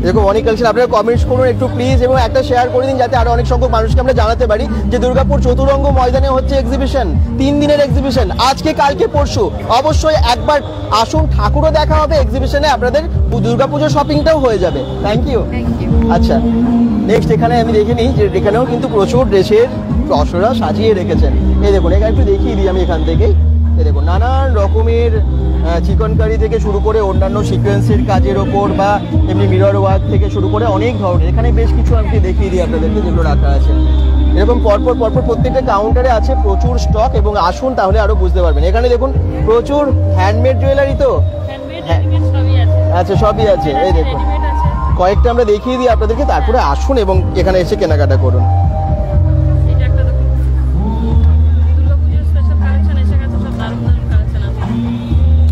এরকম অনেক কালেকশন। আপনারা কমেন্টস করুন একটু প্লিজ, এবং একটা শেয়ার করে দিন যাতে আরো অনেক সংখ্যক মানুষকে আমরা জানাতে পারি যে দুর্গাপুর চতুরঙ্গ ময়দানে হচ্ছে এক্সিবিশন। 3 দিনের এক্সিবিশন, আজকে কালকে পরশু। অবশ্যই একবার আসুন, ঠাকুরও দেখা হবে এক্সিবিশনে, আপনাদের দুর্গাপুজোর শপিংটাও হয়ে যাবে। Thank you. Thank you. আচ্ছা, নেক্সট এখানে আমি দেখে নিই যে এখানেও কিন্তু প্রচুর ড্রেসের পসরা সাজিয়ে রেখেছেন। এই দেখুন, এখানে একটু দেখিয়ে দিই আমি এখান থেকেই। এই দেখুন নানান রকমের চিকনকারি থেকে শুরু করে অন্যান্য সিকোয়েন্সের কাজের ওপর বা এমনি মিরর ওয়ার্ক থেকে শুরু করে অনেক ধরনের। এখানে বেশ কিছু আমি দেখিয়ে দিই আপনাদেরকে যেগুলো রাখা আছে। এরকম পরপর প্রত্যেকটা কাউন্টারে আছে প্রচুর স্টক, এবং আসুন তাহলে আরো বুঝতে পারবেন। এখানে দেখুন প্রচুর হ্যান্ডমেড জুয়েলারি তো। হ্যাঁ। আচ্ছা, সবই আছে। এই দেখুন কয়েকটা আমরা দেখিয়ে দিই আপনাদেরকে, তারপরে আসুন এবং এখানে এসে কেনাকাটা করুন।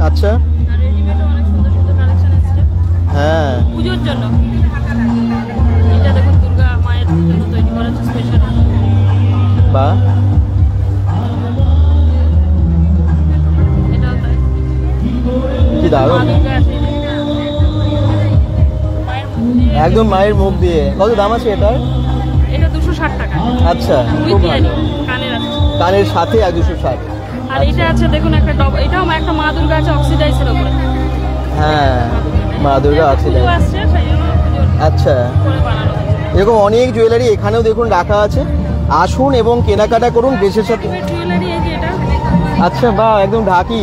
আচ্ছা, বাহ, এটাও তাই। কি দারুণ, একদম মায়ের মুখ দিয়ে। কত দাম আছে এটার? এটা 260 টাকা। আচ্ছা, উইথ খুব ভালো। ইয়ারিং, কানের আছে। কানের সাথে 260। আর এটা আছে দেখুন একটা এটাও একটা মা দুর্গা আছে অক্সিডাইজের উপরে। হ্যাঁ, মা দুর্গা আছে। পুজো আসছে সেই জন্য পুজোর আচ্ছা, করে বানানো হয়েছে। এরকম অনেক জুয়েলারি এখানেও দেখুন রাখা আছে। আসুন এবং কেনাকাটা করুন ড্রেসের সাথে। জুয়েলারি এই যে এটা আচ্ছা, বাহ, একদম ঢাকি।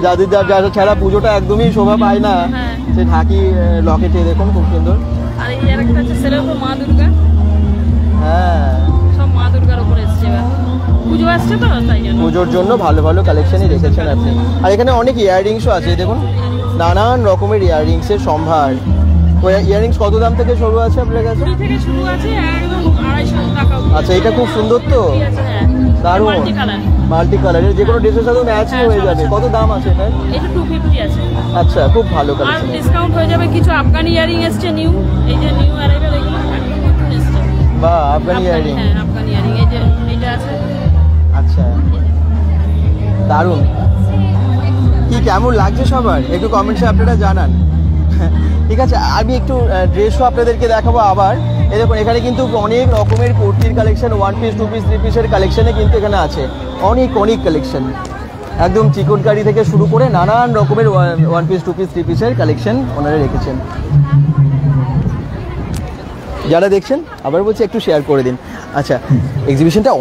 যাদের যারা ছাড়া পুজোটা একদমই শোভা পায় না, হ্যাঁ। সে ঢাকি লকেটে দেখুন খুব সুন্দর। আর এই আরেকটা আছে সেটার উপর মা দুর্গা, হ্যাঁ, সব মা দুর্গার উপরে এসছে এবার পুজো আসছে তো তাই জন্য। পুজোর জন্য ভালো ভালো কালেকশনই রেখেছেন আপনি। আর এখানে অনেক ইয়াররিংসও আছে দেখুন, নানান রকমের ইয়াররিংসের সম্ভার। তো ইয়াররিংস কত দাম থেকে শুরু আছে আপনার কাছে? 20 থেকে শুরু আছে একদম 250 টাকা অবধি। আচ্ছা, এটা খুব সুন্দর তো, আছে, হ্যাঁ। দারুণ, মাল্টি কালার। মাল্টি কালারের, যে কোনো ড্রেসের সাথে ম্যাচ হ্যাঁ, হয়ে সব যাবে। আছে। কত দাম আছে এটার? এটা 250 আছে। আচ্ছা, খুব ভালো আর কালেকশন। ডিসকাউন্ট হয়ে যাবে কিছু। আফগানি ইয়ারিং এসছে নিউ, এই যে নিউ অ্যারাইভেল এগুলো নতুন এসছে। বা আফগানি ইয়াররিং। হ্যাঁ, আফগানি ইয়ারিং এই যে এটা আছে। আচ্ছা, দারুণ। কি কেমন লাগছে সবার একটু কমেন্টসে আপনারা জানান। ঠিক আছে, আমি একটু ড্রেসও আপনাদেরকে দেখাবো আবার। এই দেখুন, এখানে কিন্তু অনেক রকমের কুর্তির কালেকশন, 1 পিস 2 পিস 3 পিসের কালেকশনে কিন্তু এখানে আছে অনেক অনেক কালেকশন। একদম চিকনকারি থেকে শুরু করে নানান রকমের 1 পিস 2 পিস 3 পিসের কালেকশন ওনারা রেখেছেন। যারা দেখছেন আবার বলছি একটু শেয়ার করে দিন। আচ্ছা, এক্সিবিশনটা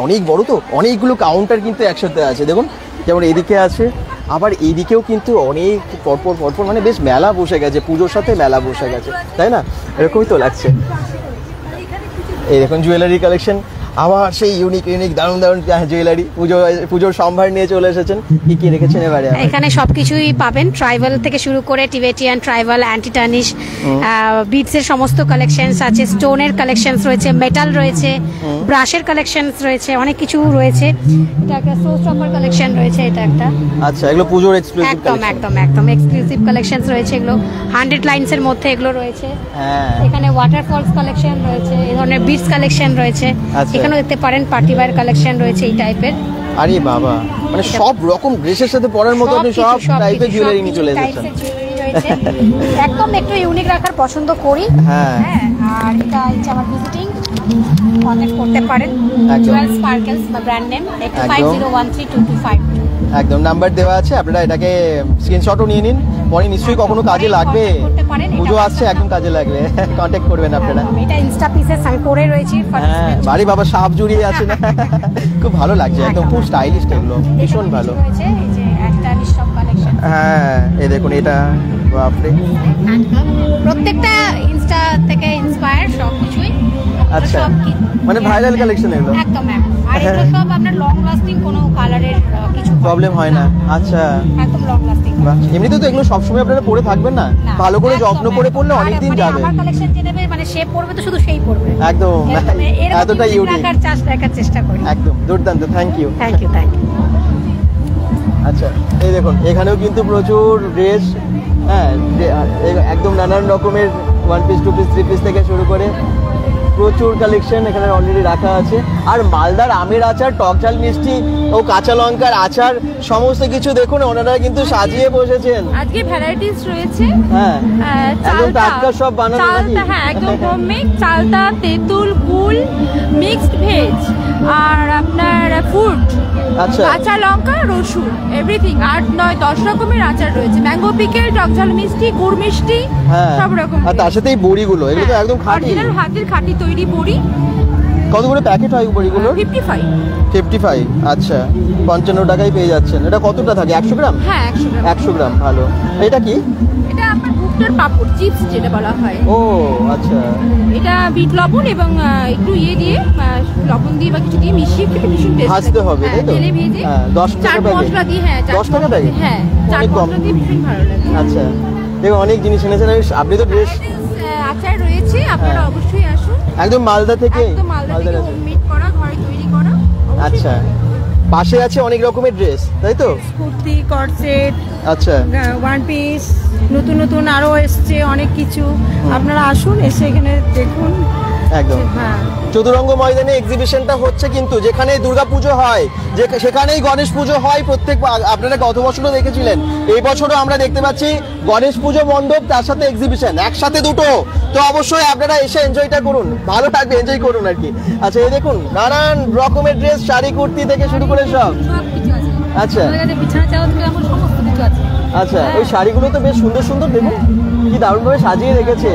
অনেক বড় তো, অনেকগুলো কাউন্টার কিন্তু একসাথে আছে দেখুন। যেমন এদিকে আছে, আবার এইদিকেও কিন্তু অনেক পরপর মানে বেশ মেলা বসে গেছে, পুজোর সাথে মেলা বসে গেছে, তাই না? এরকমই তো লাগছে। এই দেখুন জুয়েলারি কালেকশন, আবার সেই ইউনিক দারুণ জুয়েলারি পুজোর সম্ভার নিয়ে চলে এসেছেন। কি রেখেছেন এবারে? এখানে সবকিছুই পাবেন, ট্রাইবাল থেকে শুরু করে টিবেটিয়ান, ট্রাইবাল, অ্যান্টি টার্নিশ, বিডসের সমস্ত কালেকশনস আছে, স্টোনের কালেকশনস রয়েছে, মেটাল রয়েছে, ব্রাশের কালেকশনস রয়েছে, অনেক কিছু রয়েছে। এটা একটা শো স্টপার কালেকশন রয়েছে, এটা একটা। আচ্ছা, এগুলো পুজোর এক্সক্লুসিভ একদম এক্সক্লুসিভ কালেকশনস রয়েছে এগুলো। 100 লাইনসের মধ্যে এগুলো রয়েছে। হ্যাঁ, এখানে ওয়াটারফলস কালেকশন রয়েছে, এই ধরনের বিডস কালেকশন রয়েছে। আচ্ছা। এখানেও দেখতে পারেন পার্টি ওয়্যার কালেকশন রয়েছে এই টাইপের। আরে বাবা, মানে সব রকম ড্রেসের সাথে পরার মতো আপনি সব টাইপের জুয়েলারি নিয়ে চলে এসেছেন। একদম একটু ইউনিক রাখার পছন্দ করি। হ্যাঁ, আর এটা হচ্ছে আমার ভিজিটিং, কন্ট্যাক্ট করতে পারেন। একদম। জুয়েল স্পার্কেলস বা ব্র্যান্ড নেম 85013225। একদম নাম্বার দেওয়া আছে, আপনারা এটাকে স্ক্রিনশটও নিয়ে নিন, পরে নিশ্চয়ই কখনো কাজে লাগবে। করতে পারেন, এটা পুজো আসছে, একদম কাজে লাগবে, কন্ট্যাক্ট করবেন আপনারা। এটা ইনস্টা পিসেস আমি পরে রয়েছি। হ্যাঁ, বাড়ি বাবা সাপ জুড়িয়ে আছে না, খুব ভালো লাগছে, একদম খুব স্টাইলিশ এগুলো, ভীষণ ভালো। রয়েছে এই যে একটা সব কালেকশন। হ্যাঁ, এই দেখুন এটা, বাপরে। প্রত্যেকটা ইনস্টা থেকে ইন্সপায়ার সবকিছুই। আচ্ছা, মানে ভাইরাল কালেকশন এগুলো, একদম। আর এগুলো সব আপনার লং লাস্টিং, কোনো কালারের কিছু প্রবলেম হয় না। আচ্ছা, একদম লং লাস্টিং। বাহ, এমনিতে তো এগুলো সবসময় আপনারা পরে থাকবেন না, ভালো করে যত্ন করে পরলে অনেকদিন যাবে। আমার কালেকশন যে নেবে মানে সে পরবে তো শুধু সেই পরবে। একদম, এতটা ইউনিক, রাখার চেষ্টা করি। একদম দুর্দান্ত। Thank you. Thank you. আচ্ছা, এই দেখুন এখানেও কিন্তু প্রচুর ড্রেস, হ্যাঁ, একদম নানান রকমের 1 পিস 2 পিস 3 পিস থেকে শুরু করে প্রচুর কালেকশন এখানে অলরেডি রাখা আছে। আর মালদার আমের আচার, টক ঝাল মিষ্টি ও কাঁচা লঙ্কার আচার সমস্ত কিছু দেখুন ওনারা কিন্তু সাজিয়ে বসেছেন। আজকে ভ্যারাইটিস রয়েছে। হ্যাঁ, একদম টাটকা সব বানানো নাকি? চালতা, হ্যাঁ একদম হোমমেড। চালতা, তেঁতুল, কুল, মিক্সড ভেজ, আর আপনার ফুড, আচ্ছা, কাঁচা লঙ্কা, রসুন, এভরিথিং। 8, 9, 10 রকমের আচার রয়েছে। ম্যাঙ্গো পিকেল, টক ঝাল মিষ্টি, গুড় মিষ্টি, হ্যাঁ, সব রকম। আর তার সাথে এই বড়িগুলো, এগুলো তো একদম খাঁটি। অরিজিনাল হাতের খাঁটি তৈরি বড়ি। কত করে প্যাকেট হয় বড়িগুলো? 55। 55। আচ্ছা, 55 টাকায় পেয়ে যাচ্ছেন। এটা কতটা থাকে? 100 গ্রাম? হ্যাঁ, 100 গ্রাম। 100 গ্রাম, ভালো। এটা কি? এটা আপনার ভুট্টার পাপড়, চিপস যেটা বলা হয়। ও আচ্ছা, এটা বিট লবণ এবং একটু দিয়ে লবণ দিয়ে বা কিছু দিয়ে মিশিয়ে একটু ভীষণ টেস্ট ভাজতে হবে, তাই তো? তেলে ভেজে, হ্যাঁ, 10 টাকা চাট প্যাকেট। মশলা দিয়ে, হ্যাঁ 10 টাকা প্যাকেট? হ্যাঁ, চাট অনেক কম। মশলা দিয়ে ভীষণ ভালো লাগে। আচ্ছা, দেখো অনেক জিনিস এনেছেন আপনি তো। ড্রেস আচার রয়েছে, আপনারা হ্যাঁ। অবশ্যই আসুন। একদম মালদা থেকে? একদম মালদা থেকে আছে। হোমমেড করা, ঘরে তৈরি করা। অবশ্যই আচ্ছা, পাশে আছে অনেক রকমের ড্রেস, তাই তো? কুর্তি, কর্সেট, আচ্ছা, 1 পিস, নতুন আরো এসছে অনেক কিছু। আপনারা আসুন, এসে এখানে দেখুন। একদম। হ্যাঁ। চতুরঙ্গ ময়দানে এক্সিবিশনটা হচ্ছে, কিন্তু যেখানে দুর্গাপুজো হয় যে সেখানেই গণেশ পুজো হয় প্রত্যেক, আপনারা গত বছরও দেখেছিলেন, এই বছরও আমরা দেখতে পাচ্ছি গণেশ পুজো মণ্ডপ তার সাথে এক্সিবিশন একসাথে দুটো। তো অবশ্যই আপনারা এসে এনজয়টা করুন, ভালো থাকবে, এনজয় করুন আর কি। আচ্ছা এই দেখুন নানান রকমের ড্রেস, শাড়ি কুর্তি থেকে শুরু করে সব। আচ্ছা আচ্ছা, ওই শাড়িগুলো তো বেশ সুন্দর সুন্দর, দেখুন কি দারুণ ভাবে সাজিয়ে রেখেছে।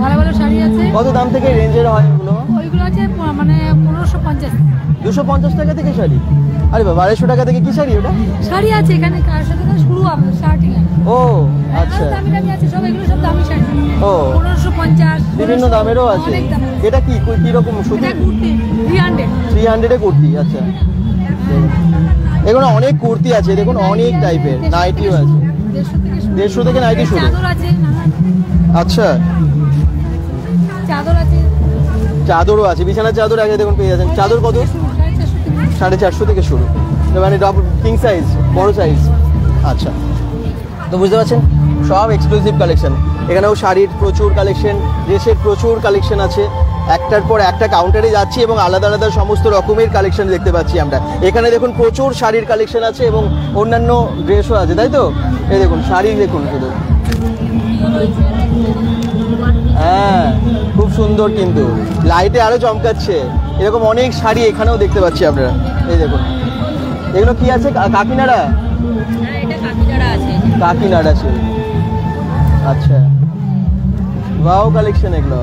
ভালো ভালো শাড়ি আছে। কত দাম থেকে রেঞ্জের হয় এগুলো? ওইগুলো আছে মানে 1550। 250 টাকা থেকে শাড়ি? আরে বাবা, 250 টাকা থেকে কি শাড়ি ওটা? শাড়ি আছে এখানে, কার সাথে শুরু হবে স্টার্টিং এ। ও আচ্ছা, দামি দামি আছে সব, এগুলো সব দামি শাড়ি। ও 1550 বিভিন্ন দামেরও আছে। এটা কি কি রকম সুতি? এটা কুর্তি 300 এ কুর্তি। আচ্ছা, এগুলো অনেক কুর্তি আছে, দেখুন অনেক টাইপের। নাইটিও আছে 150 থেকে নাইটি শুরু। চাদর আছে। আচ্ছা, চাদর আছে, চাদরও আছে, বিছানার চাদর আগে দেখুন পেয়ে যাচ্ছেন। চাদর কত? 450 থেকে শুরু, মানে ডাবল কিং সাইজ, বড় সাইজ। আচ্ছা, তো বুঝতে পারছেন সব এক্সক্লুসিভ কালেকশন। এখানেও শাড়ির প্রচুর কালেকশন, ড্রেসের প্রচুর কালেকশন আছে। একটার পর একটা কাউন্টারে যাচ্ছি এবং আলাদা আলাদা সমস্ত রকমের কালেকশন দেখতে পাচ্ছি আমরা। এখানে দেখুন প্রচুর শাড়ির কালেকশন আছে এবং অন্যান্য ড্রেসও আছে, তাই তো? এই দেখুন শাড়ি দেখুন শুধু, হ্যাঁ খুব সুন্দর, কিন্তু লাইটে আরো চমকাচ্ছে। এরকম অনেক শাড়ি এখানেও দেখতে পাচ্ছি আপনারা। এই দেখুন এগুলো কি আছে? কাকিনাড়া? কাকিনাড়া আছে। আচ্ছা, ওয়াও কালেকশন এগুলো।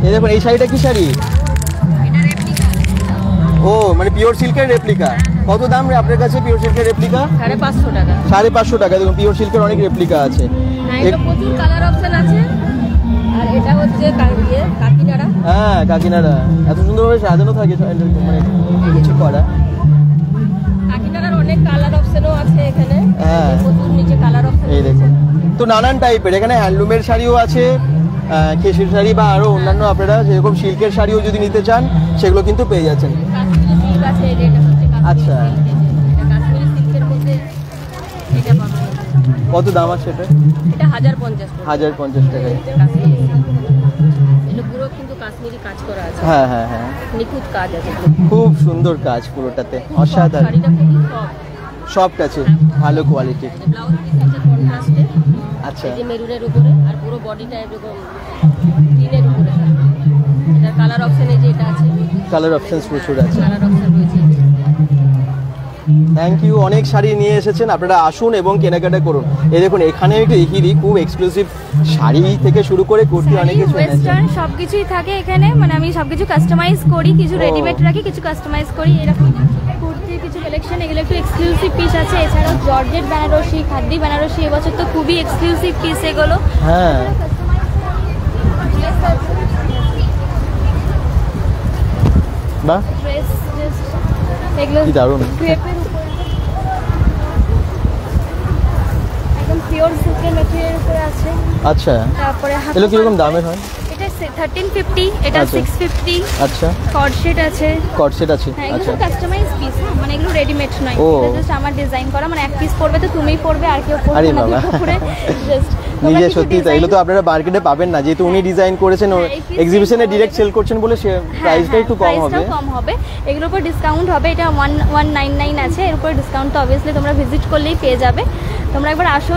এই দেখুন এই শাড়িটা কি শাড়ি? ও মানে পিওর সিল্কের রেপ্লিকা। কত দাম রে আপনার কাছে পিওর সিল্কের রেপ্লিকা? 550 টাকা। 550 টাকা। দেখুন পিওর সিল্কের অনেক রেপ্লিকা আছে। প্রচুর কালার অপশন আছে। আর এটা হচ্ছে কাকিনাড়া। হ্যাঁ কাকিনাড়া, এত সুন্দরভাবে সাজানো থাকে, মানে কিছু করা। কাকিনাড়ার অনেক কালার অপশনও আছে এখানে। হ্যাঁ প্রচুর নিচে কালার অপশন। এই দেখুন, তো নানান টাইপের এখানে হ্যান্ডলুমের শাড়িও আছে, খেসির শাড়ি বা আরো অন্যান্য আপনারা যেরকম সিল্কের শাড়িও যদি নিতে চান সেগুলো কিন্তু পেয়ে যাচ্ছেন। আচ্ছা, কত দাম আছে এটা? এটা 1050 টাকা। 1050 টাকায়। এটা পুরো কিন্তু কাশ্মীরি কাজ করা আছে। হ্যাঁ হ্যাঁ হ্যাঁ, নিখুঁত কাজ আছে, খুব সুন্দর কাজ পুরোটাতে, অসাধারণ। শাড়িটা খুবই সফট, সফট আছে, ভালো কোয়ালিটির। ব্লাউজ পিস আছে কন্ট্রাস্টে। আচ্ছা, এই যে মেরুনের উপরে, আর পুরো বডিটা এরকম গ্রিনের উপরে। এটা কালার অপশন, এই যে এটা আছে, কালার অপশনস প্রচুর আছে। কালার অপশন রয়েছে। থ্যাংক ইউ, অনেক শাড়ি নিয়ে এসেছেন, আপনারা আসুন এবং কেনাকাটা করুন। এই দেখুন এখানে একটু দেখিয়ে দিই, খুব এক্সক্লুসিভ শাড়ি থেকে শুরু করে কুর্তি অনেক কিছু এনেছেন। ওয়েস্টার্ন সবকিছুই থাকে এখানে, মানে আমি সবকিছু কাস্টমাইজ করি, কিছু রেডিমেড রাখি, কিছু কাস্টমাইজ করি। এরকম কুর্তির কিছু কালেকশন, এগুলো একটু এক্সক্লুসিভ পিস আছে। এছাড়াও জর্জেট বেনারসি, খাদ্দি বেনারসি এবছর তো খুবই এক্সক্লুসিভ পিস এগুলো। হ্যাঁ, বাহ, ড্রেস এগুলো কি দারুণ। ক্রেপের উপরে একদম পিওর সিল্কের ম্যাটেরিয়ালের উপরে আছে। আচ্ছা, তারপরে এগুলো কিরকম দামের হয়? এটা 1350, এটা আচ্ছা। 650। আচ্ছা, কর্ড সেট আছে। কট সেট আছে। হ্যাঁ, এগুলো আচ্ছা, সব কাস্টমাইজ পিস, মানে এগুলো রেডিমেড নয়, ও। এটা জাস্ট আমার ডিজাইন করা, মানে এক পিস পরবে তো তুমিই পরবে, আর কেউ পরবে আরে না, বাবা। দুটো করে জাস্ট নিজে সত্যি তাই, এগুলো তো আপনারা মার্কেটে পাবেন না, যেহেতু উনি ডিজাইন করেছেন, হ্যাঁ, এই piece এক্সিবিশনে এগুলো ডিরেক্ট সেল করছেন বলে সে প্রাইসটা একটু কম হবে। কম হবে, এগুলোর উপর ডিসকাউন্ট হবে। এটা 1199 আছে, এর উপর ডিসকাউন্ট তো অবভিয়াসলি তোমরা ভিজিট করলেই পেয়ে যাবে। তোমরা একবার আসো,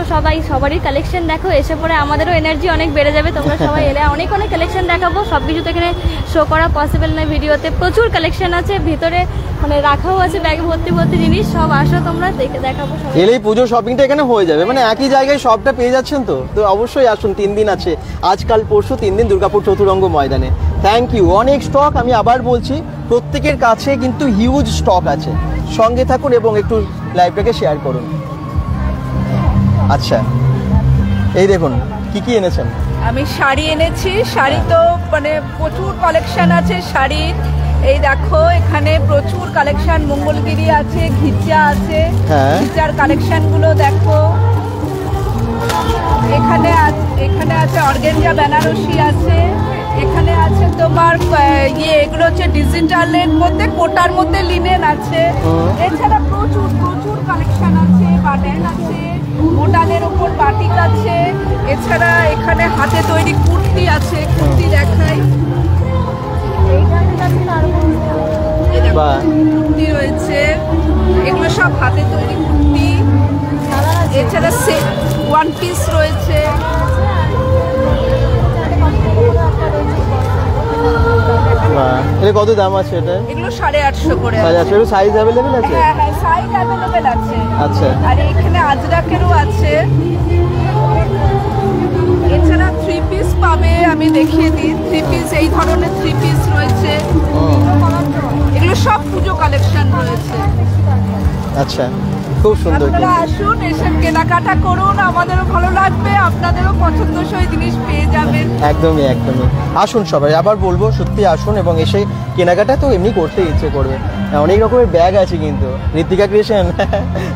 সবারই কালেকশন দেখো, এসে পরে আমাদেরও এনার্জি অনেক বেড়ে যাবে। তোমরা সবাই এলে অনেক কালেকশন দেখাবো, সবকিছু তো এখানে শো করা পসিবল নয় ভিডিওতে। প্রচুর কালেকশন আছে ভিতরে, মানে রাখাও আছে ব্যাগে ভর্তি ভর্তি জিনিস। সব আসো তোমরা, দেখাবো সবাই। এলেই পুজো শপিংটা এখানে হয়ে যাবে, মানে একই জায়গায় সবটা পেয়ে যাচ্ছেন। তো অবশ্যই আসুন, 3 দিন আছে, আজকাল পরশু 3 দিন দুর্গাপুর চতুরঙ্গ ময়দানে। থ্যাংক ইউ, অনেক স্টক, আমি আবার বলছি প্রত্যেকের কাছে কিন্তু হিউজ স্টক আছে। সঙ্গে থাকুন এবং একটু লাইভটাকে শেয়ার করুন। আচ্ছা, এই দেখুন কি কি এনেছেন? আমি শাড়ি এনেছি। শাড়ি তো মানে প্রচুর কালেকশন আছে শাড়ির। এই দেখো এখানে প্রচুর কালেকশন, মঙ্গলগিরি আছে, ঘিচা আছে। হ্যাঁ, ঘিচার কালেকশন গুলো দেখো। এখানে আছে অর্গেঞ্জা বেনারসি আছে। এখানে আছে তোমার এগুলো হচ্ছে ডিজিটালের মধ্যে, কোটার মধ্যে লিনেন আছে। এছাড়া প্রচুর কালেকশন আছে, বাটন আছে, মোডালের উপর বাটিক আছে। এছাড়া এখানে হাতে তৈরি কুর্তি আছে, কুর্তি দেখাই। বাহ, কুর্তি রয়েছে, এগুলো সব হাতে তৈরি কুর্তি। এছাড়া ওয়ান পিস রয়েছে। বাহ, এটা কত দাম আছে এটা? এগুলো 850 করে আছে। 850। সাইজ অ্যাভেলেবেল আছে? হ্যাঁ হ্যাঁ, সাইজ অ্যাভেলেবেল আছে। আচ্ছা, আর এখানে আজরাকেরও আছে। এছাড়া 3 পিস পাবে, আমি দেখিয়ে দিই। 3 পিস, এই ধরনের 3 পিস রয়েছে। এগুলো সব পুজো কালেকশন রয়েছে। আচ্ছা, খুব সুন্দর। আপনারা আসুন, এসে কেনাকাটা করুন, আমাদেরও ভালো লাগবে, আপনাদেরও পছন্দসই জিনিস পেয়ে যাবেন। একদমই একদমই, আসুন সবাই, আবার বলবো সত্যি আসুন এবং এসে কেনাকাটা তো এমনি করতে ইচ্ছে করবে। অনেক রকমের ব্যাগ আছে কিন্তু ঋতিকা ক্রিয়েশন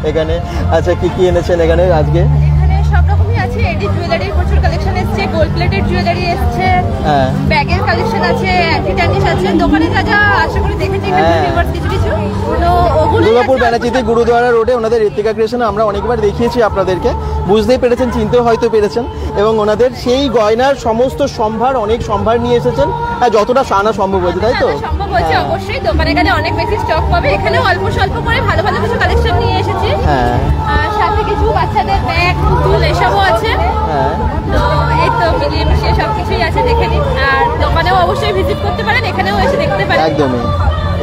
এখানে। আচ্ছা, কি কি এনেছেন এখানে আজকে? এখানে সব রকমই আছে, এডি জুয়েলারির প্রচুর কালেকশন এসছে, গোল্ড প্লেটেড জুয়েলারি এসছে, হ্যাঁ, ব্যাগের কালেকশন আছে, অ্যান্টিটানিস আছে, দোকানে যা যা আশা করি দেখেছি কিছু কিছু, তো ওগুলো দুর্গাপুর ব্যানার্জিতে গুরুদুয়ারা রোডে ওনাদের ঋতিকা ক্রিয়েশনে আমরা অনেকবার দেখিয়েছি আপনাদেরকে, বুঝতেই পেরেছেন, চিনতেও হয়তো পেরেছেন। এবং ওনাদের সেই গয়নার সমস্ত সম্ভার, অনেক সম্ভার নিয়ে এসেছেন, হ্যাঁ, যতটা আনা সম্ভব হয়েছে, তাই তো? সম্ভব হয়েছে অবশ্যই। দোকানে গেলে অনেক বেশি স্টক পাবে, এখানে অল্প স্বল্প করে ভালো ভালো কিছু কালেকশন নিয়ে এসেছি। হ্যাঁ আর সাথে কিছু বাচ্চাদের ব্যাগ, পুতুল এসবও আছে। হ্যাঁ, তো এই তো মিলিয়ে মিশিয়ে সবকিছুই আছে, দেখে নিন। আর দোকানেও অবশ্যই ভিজিট করতে পারেন, এখানেও এসে দেখতে পারেন। একদমই।